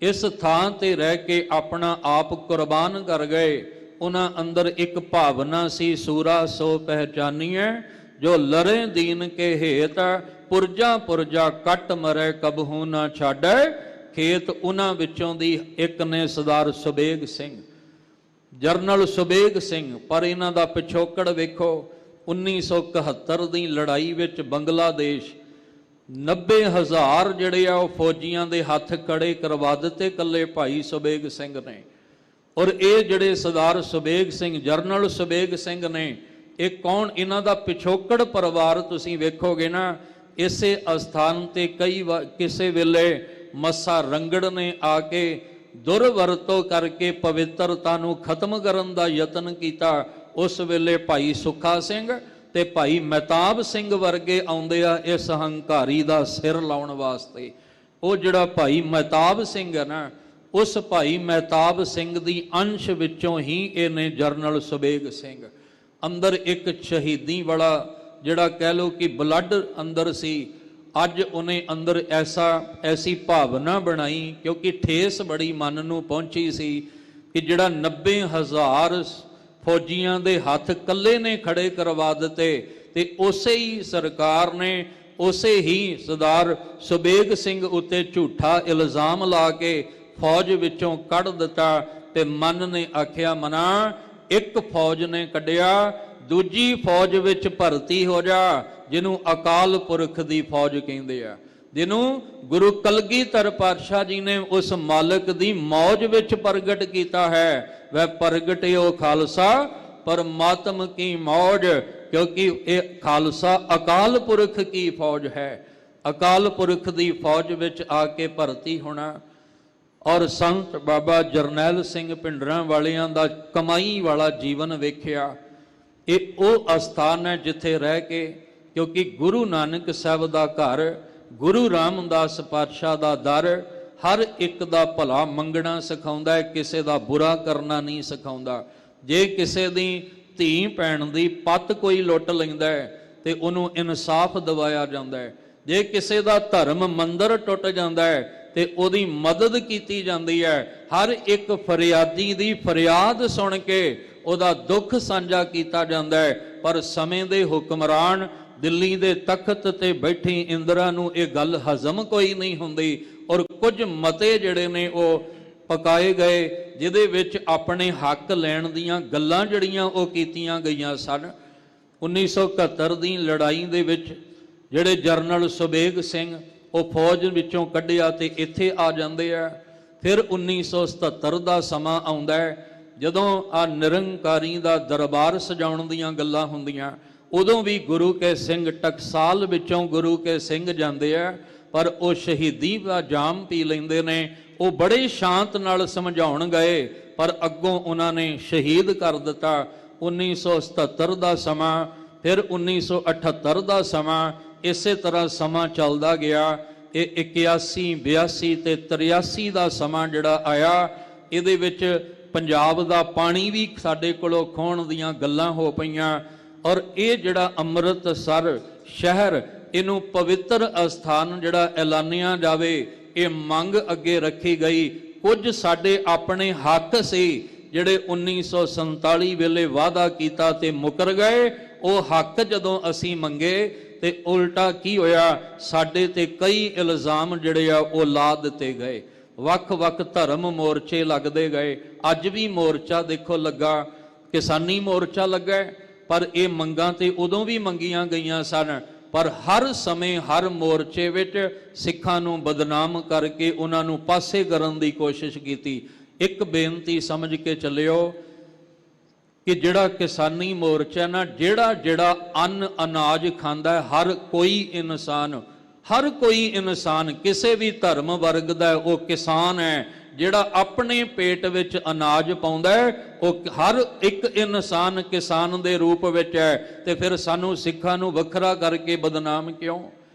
ਇਸ ਥਾਂ ਤੇ ਰਹਿ ਕੇ ਆਪਣਾ ਆਪ ਕੁਰਬਾਨ ਕਰ ਗਏ, ਉਹਨਾਂ ਅੰਦਰ ਇੱਕ ਭਾਵਨਾ ਸੀ, ਸੂਰਾ ਸੋ ਪਹਿਚਾਨੀਏ ਜੋ ਲਰੇ ਦੀਨ ਕੇ ਹੇਤ, ਪੁਰਜਾ ਪੁਰਜਾ ਕੱਟ ਮਰੇ ਕਬਹੂ ਨਾ ਛਾੜੈ, ਖੇਤ ਉਹਨਾਂ ਵਿੱਚੋਂ ਦੀ ਇੱਕ ਨੇ ਸਰਦਾਰ ਸੁਬੇਗ ਸਿੰਘ, ਜਰਨਲ ਸੁਬੇਗ ਸਿੰਘ। ਪਰ ਇਹਨਾਂ ਦਾ ਪਿਛੋਕੜ ਵੇਖੋ, 1971 ਦੀ ਲੜਾਈ ਵਿੱਚ ਬੰਗਲਾਦੇਸ਼ 90,000 ਜਿਹੜੇ ਆ ਉਹ ਫੌਜੀਆਂ ਦੇ ਹੱਥ ਕੜੇ ਕਰਵਾ ਦਿੱਤੇ ਇਕੱਲੇ ਭਾਈ ਸੁਬੇਗ ਸਿੰਘ ਨੇ। ਔਰ ਇਹ ਜਿਹੜੇ ਸਰਦਾਰ ਸੁਬੇਗ ਸਿੰਘ, ਜਰਨਲ ਸੁਬੇਗ ਸਿੰਘ ਨੇ, ਇਹ ਕੌਣ? ਇਹਨਾਂ ਦਾ ਪਿਛੋਕੜ ਪਰਿਵਾਰ ਤੁਸੀਂ ਵੇਖੋਗੇ ਨਾ, ਇਸੇ ਅਸਥਾਨ ਤੇ ਕਿਸੇ ਵੇਲੇ ਮੱਸਾ ਰੰਗੜ ਨੇ ਆ ਕੇ ਦੁਰਵਰਤੋਂ ਕਰਕੇ ਪਵਿੱਤਰਤਾ ਨੂੰ ਖਤਮ ਕਰਨ ਦਾ ਯਤਨ ਕੀਤਾ। ਉਸ ਵੇਲੇ ਭਾਈ ਸੁੱਖਾ ਸਿੰਘ ਤੇ ਭਾਈ ਮਹਿਤਾਬ ਸਿੰਘ ਵਰਗੇ ਆਉਂਦੇ ਆ ਇਸ ਹੰਕਾਰੀ ਦਾ ਸਿਰ ਲਾਉਣ ਵਾਸਤੇ। ਉਹ ਜਿਹੜਾ ਭਾਈ ਮਹਿਤਾਬ ਸਿੰਘ ਹੈ ਨਾ, ਉਸ ਭਾਈ ਮਹਿਤਾਬ ਸਿੰਘ ਦੀ ਅੰਸ਼ ਵਿੱਚੋਂ ਹੀ ਇਹ ਨੇ ਜਰਨਲ ਸੁਬੇਗ ਸਿੰਘ। ਅੰਦਰ ਇੱਕ ਸ਼ਹੀਦੀ ਵਾਲਾ ਜਿਹੜਾ ਕਹਿ ਲਓ ਕਿ ਬਲੱਡ ਅੰਦਰ ਸੀ। ਅੱਜ ਉਹਨੇ ਅੰਦਰ ਐਸੀ ਭਾਵਨਾ ਬਣਾਈ, ਕਿਉਂਕਿ ਠੇਸ ਬੜੀ ਮਨ ਨੂੰ ਪਹੁੰਚੀ ਸੀ ਕਿ ਜਿਹੜਾ 90,000 ਫੌਜੀਆਂ ਦੇ ਹੱਥ ਕੱਲੇ ਨੇ ਖੜੇ ਕਰਵਾ ਦਿੱਤੇ, ਤੇ ਉਸੇ ਹੀ ਸਰਕਾਰ ਨੇ ਉਸੇ ਹੀ ਸਰਦਾਰ ਸੁਬੇਗ ਸਿੰਘ ਉੱਤੇ ਝੂਠਾ ਇਲਜ਼ਾਮ ਲਾ ਕੇ ਫੌਜ ਵਿੱਚੋਂ ਕੱਢ ਦਿੱਤਾ। ਤੇ ਮਨ ਨੇ ਆਖਿਆ, ਮਨਾ ਇੱਕ ਫੌਜ ਨੇ ਕੱਢਿਆ, ਦੂਜੀ ਫੌਜ ਵਿੱਚ ਭਰਤੀ ਹੋ ਜਾ, ਜਿਹਨੂੰ ਅਕਾਲ ਪੁਰਖ ਦੀ ਫੌਜ ਕਹਿੰਦੇ ਆ, ਜਿਹਨੂੰ ਗੁਰੂ ਕਲਗੀਧਰ ਪਾਤਸ਼ਾਹ ਜੀ ਨੇ ਉਸ ਮਾਲਕ ਦੀ ਮੌਜ ਵਿੱਚ ਪ੍ਰਗਟ ਕੀਤਾ ਹੈ। ਵੈ ਪ੍ਰਗਟਿਓ ਖਾਲਸਾ ਪਰਮਾਤਮ ਕੀ ਮੌਜ, ਕਿਉਂਕਿ ਇਹ ਖਾਲਸਾ ਅਕਾਲ ਪੁਰਖ ਕੀ ਫੌਜ ਹੈ। ਅਕਾਲ ਪੁਰਖ ਦੀ ਫੌਜ ਵਿੱਚ ਆ ਕੇ ਭਰਤੀ ਹੋਣਾ। ਔਰ ਸੰਤ ਬਾਬਾ ਜਰਨੈਲ ਸਿੰਘ ਭਿੰਡਰਾਂ ਵਾਲਿਆਂ ਦਾ ਕਮਾਈ ਵਾਲਾ ਜੀਵਨ ਵੇਖਿਆ। ਇਹ ਉਹ ਅਸਥਾਨ ਹੈ ਜਿੱਥੇ ਰਹਿ ਕੇ, ਕਿਉਂਕਿ ਗੁਰੂ ਨਾਨਕ ਸਾਹਿਬ ਦਾ ਘਰ, ਗੁਰੂ ਰਾਮਦਾਸ ਪਾਤਸ਼ਾਹ ਦਾ ਦਰ ਹਰ ਇੱਕ ਦਾ ਭਲਾ ਮੰਗਣਾ ਸਿਖਾਉਂਦਾ ਹੈ, ਕਿਸੇ ਦਾ ਬੁਰਾ ਕਰਨਾ ਨਹੀਂ ਸਿਖਾਉਂਦਾ। ਜੇ ਕਿਸੇ ਦੀ ਧੀ ਭੈਣ ਦੀ ਪੱਤ ਕੋਈ ਲੁੱਟ ਲੈਂਦਾ ਹੈ ਤੇ ਉਹਨੂੰ ਇਨਸਾਫ ਦਿਵਾਇਆ ਜਾਂਦਾ ਹੈ। ਜੇ ਕਿਸੇ ਦਾ ਧਰਮ ਮੰਦਰ ਟੁੱਟ ਜਾਂਦਾ ਹੈ ਤੇ ਉਹਦੀ ਮਦਦ ਕੀਤੀ ਜਾਂਦੀ ਹੈ। ਹਰ ਇੱਕ ਫਰਿਆਦੀ ਦੀ ਫਰਿਆਦ ਸੁਣ ਕੇ ਉਹਦਾ ਦੁੱਖ ਸਾਂਝਾ ਕੀਤਾ ਜਾਂਦਾ ਹੈ। ਪਰ ਸਮੇਂ ਦੇ ਹੁਕਮਰਾਨ, ਦਿੱਲੀ ਦੇ ਤਖਤ ਤੇ ਬੈਠੀ ਇੰਦਰਾ ਨੂੰ ਇਹ ਗੱਲ ਹਜ਼ਮ ਕੋਈ ਨਹੀਂ ਹੁੰਦੀ। ਔਰ ਕੁਝ ਮਤੇ ਜਿਹੜੇ ਨੇ ਉਹ ਪਕਾਏ ਗਏ, ਜਿਹਦੇ ਵਿੱਚ ਆਪਣੇ ਹੱਕ ਲੈਣ ਦੀਆਂ ਗੱਲਾਂ ਜਿਹੜੀਆਂ ਉਹ ਕੀਤੀਆਂ ਗਈਆਂ ਸਨ। 1971 ਦੀ ਲੜਾਈ ਦੇ ਵਿੱਚ ਜਿਹੜੇ ਜਰਨਲ ਸੁਬੇਗ ਸਿੰਘ ਉਹ ਫੌਜ ਵਿੱਚੋਂ ਕੱਢਿਆ ਤੇ ਇੱਥੇ ਆ ਜਾਂਦੇ ਆ। ਫਿਰ 1977 ਦਾ ਸਮਾਂ ਆਉਂਦਾ ਹੈ, ਜਦੋਂ ਆ ਨਿਰੰਕਾਰੀ ਦਾ ਦਰਬਾਰ ਸਜਾਉਣ ਦੀਆਂ ਗੱਲਾਂ ਹੁੰਦੀਆਂ। ਉਦੋਂ ਵੀ ਗੁਰੂ ਕੇ ਸਿੰਘ ਟਕਸਾਲ ਵਿੱਚੋਂ ਗੁਰੂ ਕੇ ਸਿੰਘ ਜਾਂਦੇ ਆ, ਪਰ ਉਹ ਸ਼ਹੀਦੀ ਦਾ ਜਾਮ ਪੀ ਲੈਂਦੇ ਨੇ। ਉਹ ਬੜੇ ਸ਼ਾਂਤ ਨਾਲ ਸਮਝਾਉਣ ਗਏ, ਪਰ ਅੱਗੋਂ ਉਹਨਾਂ ਨੇ ਸ਼ਹੀਦ ਕਰ ਦਿੱਤਾ। 1977 ਦਾ ਸਮਾਂ, ਫਿਰ 1978 ਦਾ ਸਮਾਂ, ਇਸੇ ਤਰ੍ਹਾਂ ਸਮਾਂ ਚੱਲਦਾ ਗਿਆ। ਇਹ 81, 82 ਤੇ 83 ਦਾ ਸਮਾਂ ਜਿਹੜਾ ਆਇਆ, ਇਹਦੇ ਵਿੱਚ ਪੰਜਾਬ ਦਾ ਪਾਣੀ ਵੀ ਸਾਡੇ ਕੋਲੋਂ ਖੋਹਣ ਦੀਆਂ ਗੱਲਾਂ ਹੋ ਪਈਆਂ। ਔਰ ਇਹ ਜਿਹੜਾ ਅੰਮ੍ਰਿਤਸਰ ਸ਼ਹਿਰ, ਇਹਨੂੰ ਪਵਿੱਤਰ ਅਸਥਾਨ ਜਿਹੜਾ ਐਲਾਨਿਆ ਜਾਵੇ, ਇਹ ਮੰਗ ਅੱਗੇ ਰੱਖੀ ਗਈ। ਕੁਝ ਸਾਡੇ ਆਪਣੇ ਹੱਕ ਸੀ ਜਿਹੜੇ 1947 ਵੇਲੇ ਵਾਅਦਾ ਕੀਤਾ ਤੇ ਮੁਕਰ ਗਏ। ਉਹ ਹੱਕ ਜਦੋਂ ਅਸੀਂ ਮੰਗੇ ਤੇ ਉਲਟਾ ਕੀ ਹੋਇਆ, ਸਾਡੇ ਤੇ ਕਈ ਇਲਜ਼ਾਮ ਜਿਹੜੇ ਆ ਉਹ ਲਾ ਦਿੱਤੇ ਗਏ। ਵੱਖ-ਵੱਖ ਧਰਮ ਮੋਰਚੇ ਲੱਗਦੇ ਗਏ। ਅੱਜ ਵੀ ਮੋਰਚਾ ਦੇਖੋ ਲੱਗਾ, ਕਿਸਾਨੀ ਮੋਰਚਾ ਲੱਗਾ, ਪਰ ਇਹ ਮੰਗਾਂ ਤੇ ਉਦੋਂ ਵੀ ਮੰਗੀਆਂ ਗਈਆਂ ਸਨ। ਪਰ ਹਰ ਸਮੇਂ ਹਰ ਮੋਰਚੇ ਵਿੱਚ ਸਿੱਖਾਂ ਨੂੰ ਬਦਨਾਮ ਕਰਕੇ ਉਹਨਾਂ ਨੂੰ ਪਾਸੇ ਕਰਨ ਦੀ ਕੋਸ਼ਿਸ਼ ਕੀਤੀ। ਇੱਕ ਬੇਨਤੀ ਸਮਝ ਕੇ ਚੱਲਿਓ ਕਿ ਜਿਹੜਾ ਕਿਸਾਨੀ ਮੋਰਚਾ ਨਾ, ਜਿਹੜਾ ਅੰਨ ਅਨਾਜ ਖਾਂਦਾ ਹੈ, ਹਰ ਕੋਈ ਇਨਸਾਨ ਕਿਸੇ ਵੀ ਧਰਮ ਵਰਗ ਦਾ ਉਹ ਕਿਸਾਨ ਹੈ। ਜਿਹੜਾ ਆਪਣੇ ਪੇਟ ਵਿੱਚ ਅਨਾਜ ਪਾਉਂਦਾ ਹੈ, ਉਹ ਹਰ ਇੱਕ ਇਨਸਾਨ ਕਿਸਾਨ ਦੇ ਰੂਪ ਵਿੱਚ ਹੈ। ਤੇ ਫਿਰ ਸਾਨੂੰ ਸਿੱਖਾਂ ਨੂੰ ਵੱਖਰਾ ਕਰਕੇ ਬਦਨਾਮ ਕਿਉਂ?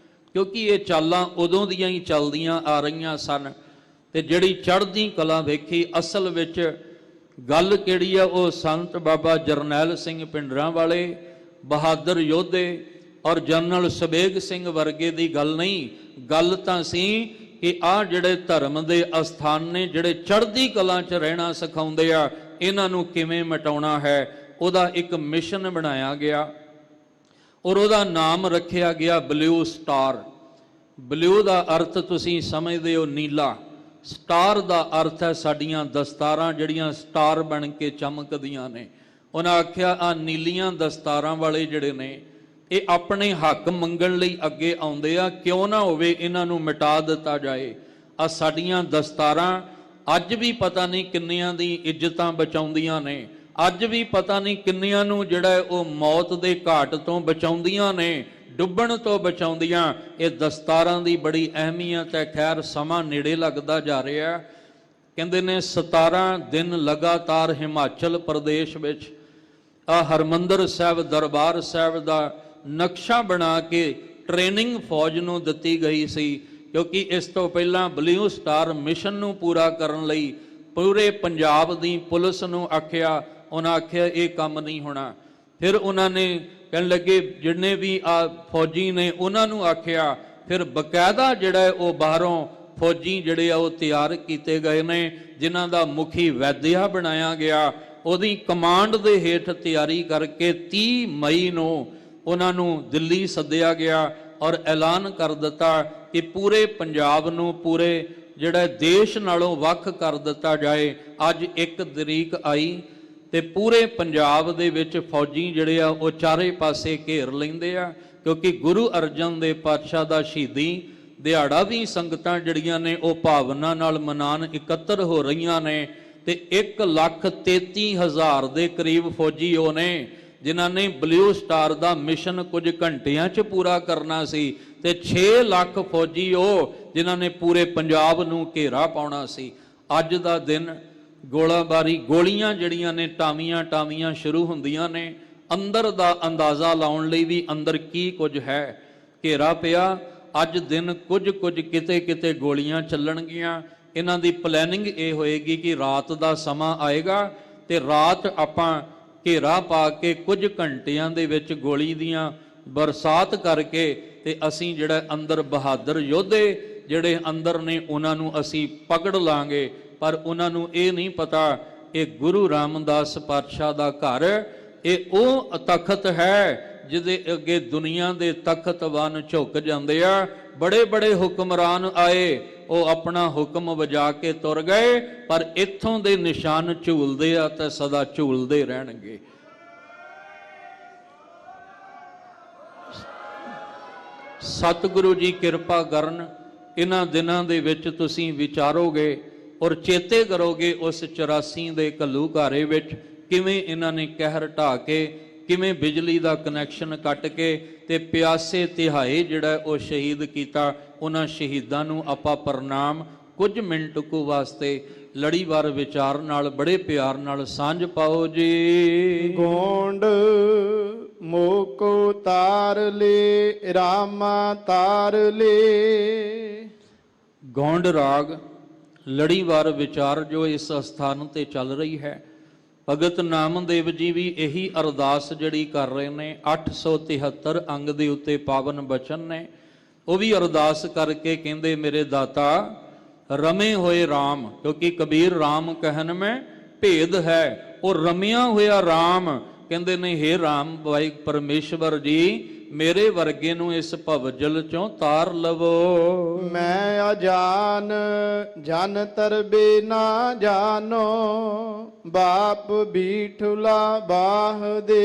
ਕਿਉਂਕਿ ਇਹ ਚਾਲਾਂ ਉਦੋਂ ਦੀਆਂ ਹੀ ਚੱਲਦੀਆਂ ਆ ਰਹੀਆਂ ਸਨ। ਤੇ ਜਿਹੜੀ ਚੜ੍ਹਦੀ ਕਲਾ ਵੇਖੀ, ਅਸਲ ਵਿੱਚ ਗੱਲ ਕਿਹੜੀ ਆ, ਉਹ ਸੰਤ ਬਾਬਾ ਜਰਨੈਲ ਸਿੰਘ ਭਿੰਡਰਾਂ ਵਾਲੇ ਬਹਾਦਰ ਯੋਧੇ ਔਰ ਜਨਰਲ ਸੁਬੇਗ ਸਿੰਘ ਵਰਗੇ ਦੀ ਗੱਲ ਨਹੀਂ। ਗੱਲ ਤਾਂ ਸੀ ਕਿ ਆਹ ਜਿਹੜੇ ਧਰਮ ਦੇ ਅਸਥਾਨ ਨੇ, ਜਿਹੜੇ ਚੜ੍ਹਦੀ ਕਲਾ 'ਚ ਰਹਿਣਾ ਸਿਖਾਉਂਦੇ ਆ, ਇਹਨਾਂ ਨੂੰ ਕਿਵੇਂ ਮਿਟਾਉਣਾ ਹੈ। ਉਹਦਾ ਇੱਕ ਮਿਸ਼ਨ ਬਣਾਇਆ ਗਿਆ ਔਰ ਉਹਦਾ ਨਾਮ ਰੱਖਿਆ ਗਿਆ ਬਲੂ ਸਟਾਰ। ਬਲੂ ਦਾ ਅਰਥ ਤੁਸੀਂ ਸਮਝਦੇ ਹੋ ਨੀਲਾ, ਸਟਾਰ ਦਾ ਅਰਥ ਹੈ ਸਾਡੀਆਂ ਦਸਤਾਰਾਂ ਜਿਹੜੀਆਂ ਸਟਾਰ ਬਣ ਕੇ ਚਮਕਦੀਆਂ ਨੇ। ਉਹਨਾਂ ਆਖਿਆ ਆ ਨੀਲੀਆਂ ਦਸਤਾਰਾਂ ਵਾਲੇ ਜਿਹੜੇ ਨੇ ਇਹ ਆਪਣੇ ਹੱਕ ਮੰਗਣ ਲਈ ਅੱਗੇ ਆਉਂਦੇ ਆ, ਕਿਉਂ ਨਾ ਹੋਵੇ ਇਹਨਾਂ ਨੂੰ ਮਿਟਾ ਦਿੱਤਾ ਜਾਏ। ਆ ਸਾਡੀਆਂ ਦਸਤਾਰਾਂ ਅੱਜ ਵੀ ਪਤਾ ਨਹੀਂ ਕਿੰਨਿਆਂ ਦੀ ਇੱਜ਼ਤਾਂ ਬਚਾਉਂਦੀਆਂ ਨੇ, ਅੱਜ ਵੀ ਪਤਾ ਨਹੀਂ ਕਿੰਨਿਆਂ ਨੂੰ ਜਿਹੜਾ ਉਹ ਮੌਤ ਦੇ ਘਾਟ ਤੋਂ ਬਚਾਉਂਦੀਆਂ ਨੇ, ਡੁੱਬਣ ਤੋਂ ਬਚਾਉਂਦੀਆਂ। ਇਹ ਦਸਤਾਰਾਂ ਦੀ ਬੜੀ ਅਹਿਮੀਅਤ ਹੈ। ਖੈਰ ਸਮਾਂ ਨੇੜੇ ਲੱਗਦਾ ਜਾ ਰਿਹਾ। ਕਹਿੰਦੇ ਨੇ 17 ਦਿਨ ਲਗਾਤਾਰ ਹਿਮਾਚਲ ਪ੍ਰਦੇਸ਼ ਵਿੱਚ ਆ ਹਰਮੰਦਰ ਸਾਹਿਬ ਦਰਬਾਰ ਸਾਹਿਬ ਦਾ ਨਕਸ਼ਾ ਬਣਾ ਕੇ ਟ੍ਰੇਨਿੰਗ ਫੌਜ ਨੂੰ ਦਿੱਤੀ ਗਈ ਸੀ, ਕਿਉਂਕਿ ਇਸ ਤੋਂ ਪਹਿਲਾਂ ਬਲੂ ਸਟਾਰ ਮਿਸ਼ਨ ਨੂੰ ਪੂਰਾ ਕਰਨ ਲਈ ਪੂਰੇ ਪੰਜਾਬ ਦੀ ਪੁਲਿਸ ਨੂੰ ਆਖਿਆ, ਉਹਨਾਂ ਆਖਿਆ ਇਹ ਕੰਮ ਨਹੀਂ ਹੋਣਾ। ਫਿਰ ਉਹਨਾਂ ਨੇ ਕਹਿਣ ਲੱਗੇ ਜਿੰਨੇ ਵੀ ਆ ਫੌਜੀ ਨੇ ਉਹਨਾਂ ਨੂੰ ਆਖਿਆ, ਫਿਰ ਬਕਾਇਦਾ ਜਿਹੜਾ ਉਹ ਬਾਹਰੋਂ ਫੌਜੀ ਜਿਹੜੇ ਆ ਉਹ ਤਿਆਰ ਕੀਤੇ ਗਏ ਨੇ, ਜਿਨ੍ਹਾਂ ਦਾ ਮੁਖੀ ਵੈਦਿਆ ਬਣਾਇਆ ਗਿਆ। ਉਹਦੀ ਕਮਾਂਡ ਦੇ ਹੇਠ ਤਿਆਰੀ ਕਰਕੇ 30 ਮਈ ਨੂੰ ਉਹਨਾਂ ਨੂੰ ਦਿੱਲੀ ਸੱਦਿਆ ਗਿਆ ਔਰ ਐਲਾਨ ਕਰ ਦਿੱਤਾ ਕਿ ਪੂਰੇ ਪੰਜਾਬ ਨੂੰ ਪੂਰੇ ਜਿਹੜਾ ਦੇਸ਼ ਨਾਲੋਂ ਵੱਖ ਕਰ ਦਿੱਤਾ ਜਾਏ। ਅੱਜ 1 ਤਰੀਕ ਆਈ ਤੇ ਪੂਰੇ ਪੰਜਾਬ ਦੇ ਵਿੱਚ ਫੌਜੀ ਜਿਹੜੇ ਆ ਉਹ ਚਾਰੇ ਪਾਸੇ ਘੇਰ ਲੈਂਦੇ ਆ, ਕਿਉਂਕਿ ਗੁਰੂ ਅਰਜਨ ਦੇਵ ਪਾਤਸ਼ਾਹ ਦਾ ਸ਼ਹੀਦੀ ਦਿਹਾੜਾ ਵੀ ਸੰਗਤਾਂ ਜਿਹੜੀਆਂ ਨੇ ਉਹ ਭਾਵਨਾ ਨਾਲ ਮਨਾਉਣ ਇਕੱਤਰ ਹੋ ਰਹੀਆਂ ਨੇ। ਤੇ 1,33,000 ਦੇ ਕਰੀਬ ਫੌਜੀ ਉਹ ਨੇ ਜਿਨ੍ਹਾਂ ਨੇ ਬਲੂ ਸਟਾਰ ਦਾ ਮਿਸ਼ਨ ਕੁਝ ਘੰਟਿਆਂ 'ਚ ਪੂਰਾ ਕਰਨਾ ਸੀ, ਤੇ 6 ਲੱਖ ਫੌਜੀ ਉਹ ਜਿਨ੍ਹਾਂ ਨੇ ਪੂਰੇ ਪੰਜਾਬ ਨੂੰ ਘੇਰਾ ਪਾਉਣਾ ਸੀ। ਅੱਜ ਦਾ ਦਿਨ ਗੋਲਾਬਾਰੀ, ਗੋਲੀਆਂ ਜਿਹੜੀਆਂ ਨੇ ਟਾਵੀਆਂ ਸ਼ੁਰੂ ਹੁੰਦੀਆਂ ਨੇ। ਅੰਦਰ ਦਾ ਅੰਦਾਜ਼ਾ ਲਾਉਣ ਲਈ ਵੀ ਅੰਦਰ ਕੀ ਕੁਝ ਹੈ, ਘੇਰਾ ਪਿਆ। ਅੱਜ ਦਿਨ ਕੁਝ ਕਿਤੇ ਗੋਲੀਆਂ ਚੱਲਣਗੀਆਂ। ਇਹਨਾਂ ਦੀ ਪਲੈਨਿੰਗ ਇਹ ਹੋਏਗੀ ਕਿ ਰਾਤ ਦਾ ਸਮਾਂ ਆਏਗਾ ਤੇ ਰਾਤ ਆਪਾਂ ਘੇਰਾ ਪਾ ਕੇ ਕੁਝ ਘੰਟਿਆਂ ਦੇ ਵਿੱਚ ਗੋਲੀ ਦੀਆਂ ਬਰਸਾਤ ਕਰਕੇ ਤੇ ਅਸੀਂ ਜਿਹੜਾ ਅੰਦਰ ਬਹਾਦਰ ਯੋਧੇ ਜਿਹੜੇ ਅੰਦਰ ਨੇ ਉਹਨਾਂ ਨੂੰ ਅਸੀਂ ਪਕੜ ਲਾਂਗੇ। ਪਰ ਉਹਨਾਂ ਨੂੰ ਇਹ ਨਹੀਂ ਪਤਾ ਇਹ ਗੁਰੂ ਰਾਮਦਾਸ ਪਾਤਸ਼ਾਹ ਦਾ ਘਰ, ਇਹ ਉਹ ਤਖਤ ਹੈ ਜਿਹਦੇ ਅੱਗੇ ਦੁਨੀਆ ਦੇ ਤਖਤਵਾਨ ਝੁਕ ਜਾਂਦੇ ਆ। ਬੜੇ ਹੁਕਮਰਾਨ ਆਏ, ਉਹ ਆਪਣਾ ਹੁਕਮ ਵਜਾ ਕੇ ਤੁਰ ਗਏ, ਪਰ ਇੱਥੋਂ ਦੇ ਨਿਸ਼ਾਨ ਝੂਲਦੇ ਆ ਤੇ ਸਦਾ ਝੂਲਦੇ ਰਹਿਣਗੇ। ਸਤਿਗੁਰੂ ਜੀ ਕਿਰਪਾ ਕਰਨ, ਇਹਨਾਂ ਦਿਨਾਂ ਦੇ ਵਿੱਚ ਤੁਸੀਂ ਵਿਚਾਰੋਗੇ ਔਰ ਚੇਤੇ ਕਰੋਗੇ ਉਸ 84 ਦੇ ਘੱਲੂਘਾਰੇ ਵਿੱਚ ਕਿਵੇਂ ਇਹਨਾਂ ਨੇ ਕਹਿਰ ਢਾ ਕੇ, ਕਿਵੇਂ ਬਿਜਲੀ ਦਾ ਕਨੈਕਸ਼ਨ ਕੱਟ ਕੇ ਤੇ ਪਿਆਸੇ ਤਿਹਾਏ ਜਿਹੜਾ ਉਹ ਸ਼ਹੀਦ ਕੀਤਾ। ਉਹਨਾਂ ਸ਼ਹੀਦਾਂ ਨੂੰ ਆਪਾਂ ਪ੍ਰਣਾਮ ਕੁਝ ਮਿੰਟ ਕੁ ਵਾਸਤੇ ਲੜੀਵਾਰ ਵਿਚਾਰ ਨਾਲ ਬੜੇ ਪਿਆਰ ਨਾਲ ਸਾਂਝ ਪਾਓ ਜੀ। ਗੋਂਡ ਮੋਕੋ ਤਾਰ ਲੇ ਰਾਮਾ ਤਾਰ ਲੇ। ਗੌਂਡ ਰਾਗ ਲੜੀਵਾਰ ਵਿਚਾਰ ਜੋ ਇਸ ਸਥਾਨ ਤੇ ਚੱਲ ਰਹੀ ਹੈ, ਭਗਤ ਨਾਮਦੇਵ ਜੀ ਵੀ ਇਹੀ ਅਰਦਾਸ ਜਿਹੜੀ ਕਰ ਰਹੇ ਨੇ। 873 ਅੰਗ ਦੇ ਉੱਤੇ ਪਾਵਨ ਬਚਨ ਨੇ, ਉਹ ਵੀ ਅਰਦਾਸ ਕਰਕੇ ਕਹਿੰਦੇ ਮੇਰੇ ਦਾਤਾ ਰਮੇ ਹੋਏ ਰਾਮ, ਕਿਉਂਕਿ ਕਬੀਰ ਰਾਮ ਕਹਿਨ ਮੈਂ ਭੇਦ ਹੈ, ਉਹ ਰਮਿਆ ਹੋਇਆ ਰਾਮ। ਕਹਿੰਦੇ ਨੇ ਹੇ ਰਾਮ ਭਾਈ ਪਰਮੇਸ਼ਵਰ ਜੀ ਮੇਰੇ ਵਰਗੇ ਨੂੰ ਇਸ ਭਵਜਲ ਚੋਂ ਤਾਰ ਲਵੋ। ਮੈਂ ਅਜਾਨ ਜਨ ਤਰਬੇ ਨਾ ਜਾਨੋ, ਬਾਪ ਬੀਠੁਲਾ ਬਾਹ ਦੇ।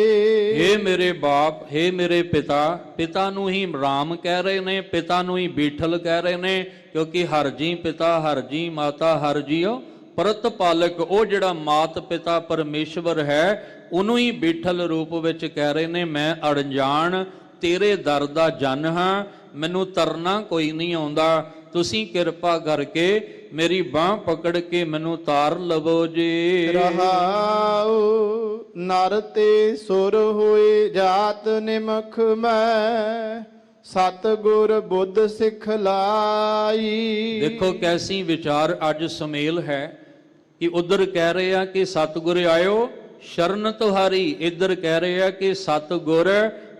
ਹੇ ਮੇਰੇ ਬਾਪ, ਹੇ ਮੇਰੇ ਪਿਤਾ, ਪਿਤਾ ਨੂੰ ਹੀ ਰਾਮ ਕਹਿ ਰਹੇ ਨੇ, ਪਿਤਾ ਨੂੰ ਹੀ ਬੀਠਲ ਕਹਿ ਰਹੇ ਨੇ, ਕਿਉਂਕਿ ਹਰ ਜੀ ਪਿਤਾ, ਹਰ ਜੀ ਮਾਤਾ, ਹਰ ਜੀਓ ਪ੍ਰਤਪਾਲਕ। ਉਹ ਜਿਹੜਾ ਮਾਤ ਪਿਤਾ ਪਰਮੇਸ਼ਵਰ ਹੈ ਉਹਨੂੰ ਹੀ ਬੀਠਲ ਰੂਪ ਵਿੱਚ ਕਹਿ ਰਹੇ ਨੇ। ਮੈਂ ਅਣਜਾਣ ਤੇਰੇ ਦਰ ਦਾ ਜਨ ਹਾਂ, ਮੈਨੂੰ ਤਰਨਾ ਕੋਈ ਨਹੀਂ ਆਉਂਦਾ, ਤੁਸੀਂ ਕਿਰਪਾ ਕਰਕੇ ਮੇਰੀ ਬਾਹ ਪਕੜ ਕੇ ਮੈਨੂੰ ਤਾਰ ਲਵੋ ਜੀ। ਰਹਾਉ ਨਰ ਤੇ ਸੁਰ ਹੋਏ ਜਾਤ ਨਿਮਖ ਮੈਂ, ਸਤਿਗੁਰ ਬੁੱਧ ਸਿਖਲਾਈ। ਦੇਖੋ ਕੈਸੀ ਵਿਚਾਰ ਅੱਜ ਸੁਮੇਲ ਹੈ ਕਿ ਉਧਰ ਕਹਿ ਰਹੇ ਆ ਕਿ ਸਤਿਗੁਰ ਆਇਓ ਸ਼ਰਨ ਤੁਹਾਰੀ, ਇੱਧਰ ਕਹਿ ਰਹੇ ਆ ਕਿ ਸਤਿਗੁਰ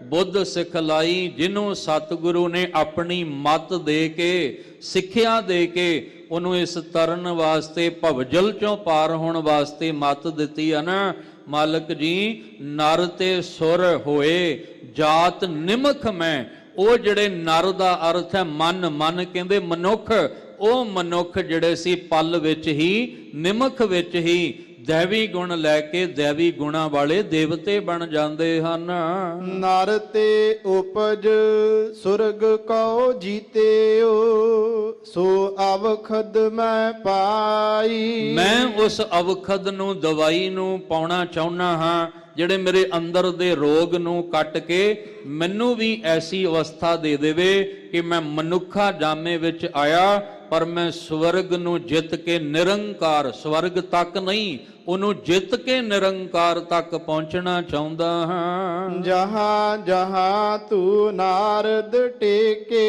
ਬੁੱਧ ਸਿਖਲਾਈ। ਜਿਹਨੂੰ ਸਤਿਗੁਰੂ ਨੇ ਆਪਣੀ ਮੱਤ ਦੇ ਕੇ, ਸਿੱਖਿਆ ਦੇ ਕੇ ਉਹਨੂੰ ਇਸ ਤਰਨ ਵਾਸਤੇ ਭਵਜਲ ਚੋਂ ਪਾਰ ਹੋਣ ਵਾਸਤੇ ਮੱਤ ਦਿੱਤੀ ਆ ਨਾ। ਮਾਲਕ ਜੀ ਨਰ ਤੇ ਸੁਰ ਹੋਏ ਜਾਤ ਨਿਮਖ ਮੈਂ, ਉਹ ਜਿਹੜੇ ਨਰ ਦਾ ਅਰਥ ਹੈ ਮਨ, ਮਨ ਕਹਿੰਦੇ ਮਨੁੱਖ, ਉਹ ਮਨੁੱਖ ਜਿਹੜੇ ਸੀ ਪਲ ਵਿੱਚ ਹੀ, ਨਿਮਖ ਵਿੱਚ ਹੀ ਦੈਵੀ ਗੁਣ ਲੈ ਕੇ ਦੈਵੀ ਗੁਣਾ ਵਾਲੇ ਦੇਵਤੇ ਬਣ ਜਾਂਦੇ ਹਨ। ਨਰ ਤੇ ਉਪਜ ਸੁਰਗ ਕਉ ਜੀਤਿਓ, ਸੋ ਅਵਖਦ ਮੈਂ ਪਾਈ। ਮੈਂ ਉਸ ਅਵਖਦ ਨੂੰ, ਦਵਾਈ ਨੂੰ ਪਾਉਣਾ ਚਾਹੁੰਦਾ ਹਾਂ, ਜਿਹੜੇ ਮੇਰੇ ਅੰਦਰ ਦੇ ਰੋਗ ਨੂੰ ਕੱਟ ਕੇ ਮੈਨੂੰ ਵੀ ਐਸੀ ਅਵਸਥਾ ਦੇ ਦੇਵੇ ਕਿ ਮੈਂ ਮਨੁੱਖਾ ਜਾਮੇ ਵਿੱਚ ਆਇਆ, ਪਰ ਮੈਂ ਸਵਰਗ ਨੂੰ ਜਿੱਤ ਕੇ ਨਿਰੰਕਾਰ, ਸਵਰਗ ਤੱਕ ਨਹੀਂ, ਉਹਨੂੰ ਜਿੱਤ ਕੇ ਨਿਰੰਕਾਰ ਤੱਕ ਪਹੁੰਚਣਾ ਚਾਹੁੰਦਾ ਹਾਂ। ਜਹਾਂ ਜਹਾਂ ਤੂੰ ਨਾਰਦ ਟੇਕੇ,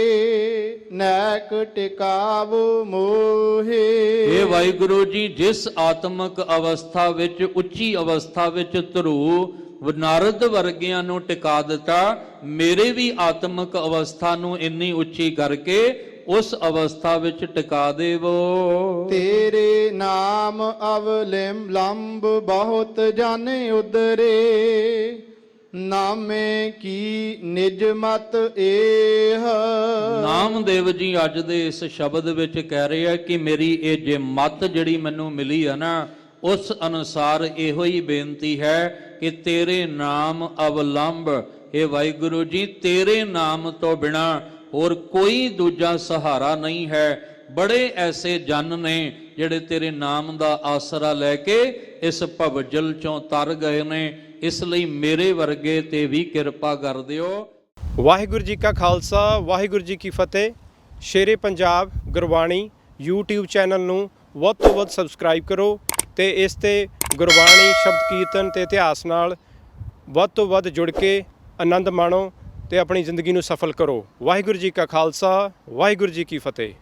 ਨੈਕ ਟਿਕਾਵੋ ਮੋਹੇ। ਇਹ ਵਾਹਿਗੁਰੂ ਜੀ, ਜਿਸ ਆਤਮਿਕ ਅਵਸਥਾ ਵਿੱਚ, ਉੱਚੀ ਅਵਸਥਾ ਵਿੱਚ ਧਰੂ ਨਾਰਦ ਵਰਗਿਆਂ ਨੂੰ ਟਿਕਾ ਦਿੱਤਾ, ਮੇਰੇ ਵੀ ਆਤਮਿਕ ਅਵਸਥਾ ਨੂੰ ਇੰਨੀ ਉੱਚੀ ਕਰਕੇ ਉਸ ਅਵਸਥਾ ਵਿੱਚ ਟਿਕਾ ਦੇਵੋ। ਤੇਰੇ ਨਾਮ ਅਵਲੰਬ ਬਹੁਤ ਜਾਣੇ ਉਦਰੇ, ਨਾਮੇ ਕੀ ਨਿਜ ਮਤ ਏਹ। ਨਾਮਦੇਵ ਜੀ ਅੱਜ ਦੇ ਇਸ ਸ਼ਬਦ ਵਿੱਚ ਕਹਿ ਰਹੇ ਆ ਕਿ ਮੇਰੀ ਇਹ ਜੇ ਮਤ ਜਿਹੜੀ ਮੈਨੂੰ ਮਿਲੀ ਆ ਨਾ, ਉਸ ਅਨੁਸਾਰ ਇਹੋ ਹੀ ਬੇਨਤੀ ਹੈ ਕਿ ਤੇਰੇ ਨਾਮ ਅਵਲੰਬ, ਇਹ ਵਾਹਿਗੁਰੂ ਜੀ, ਤੇਰੇ ਨਾਮ ਤੋਂ ਬਿਨਾ ਹੋਰ ਕੋਈ ਦੂਜਾ ਸਹਾਰਾ ਨਹੀਂ ਹੈ। ਬੜੇ ਐਸੇ ਜਨ ਨੇ ਜਿਹੜੇ ਤੇਰੇ ਨਾਮ ਦਾ ਆਸਰਾ ਲੈ ਕੇ ਇਸ ਭਵਜਲ ਚੋਂ ਤਰ ਗਏ ਨੇ, ਇਸ ਲਈ ਮੇਰੇ ਵਰਗੇ ਤੇ ਵੀ ਕਿਰਪਾ ਕਰ ਦਿਓ। ਵਾਹਿਗੁਰੂ ਜੀ ਕਾ ਖਾਲਸਾ, ਵਾਹਿਗੁਰੂ ਜੀ ਕੀ ਫਤਿਹ। ਸ਼ੇਰੇ ਪੰਜਾਬ ਗੁਰਬਾਣੀ YouTube ਚੈਨਲ ਨੂੰ ਵੱਧ ਤੋਂ ਵੱਧ ਸਬਸਕ੍ਰਾਈਬ ਕਰੋ ਤੇ ਇਸ ਤੇ ਗੁਰਬਾਣੀ, ਸ਼ਬਦ ਕੀਰਤਨ ਤੇ ਇਤਿਹਾਸ ਨਾਲ ਵੱਧ ਤੋਂ ਵੱਧ ਜੁੜ ਕੇ ਆਨੰਦ ਮਾਣੋ ਤੇ ਆਪਣੀ ਜ਼ਿੰਦਗੀ ਨੂੰ ਸਫਲ ਕਰੋ। ਵਾਹਿਗੁਰੂ ਜੀ ਕਾ ਖਾਲਸਾ, ਵਾਹਿਗੁਰੂ ਜੀ ਕੀ ਫਤਿਹ।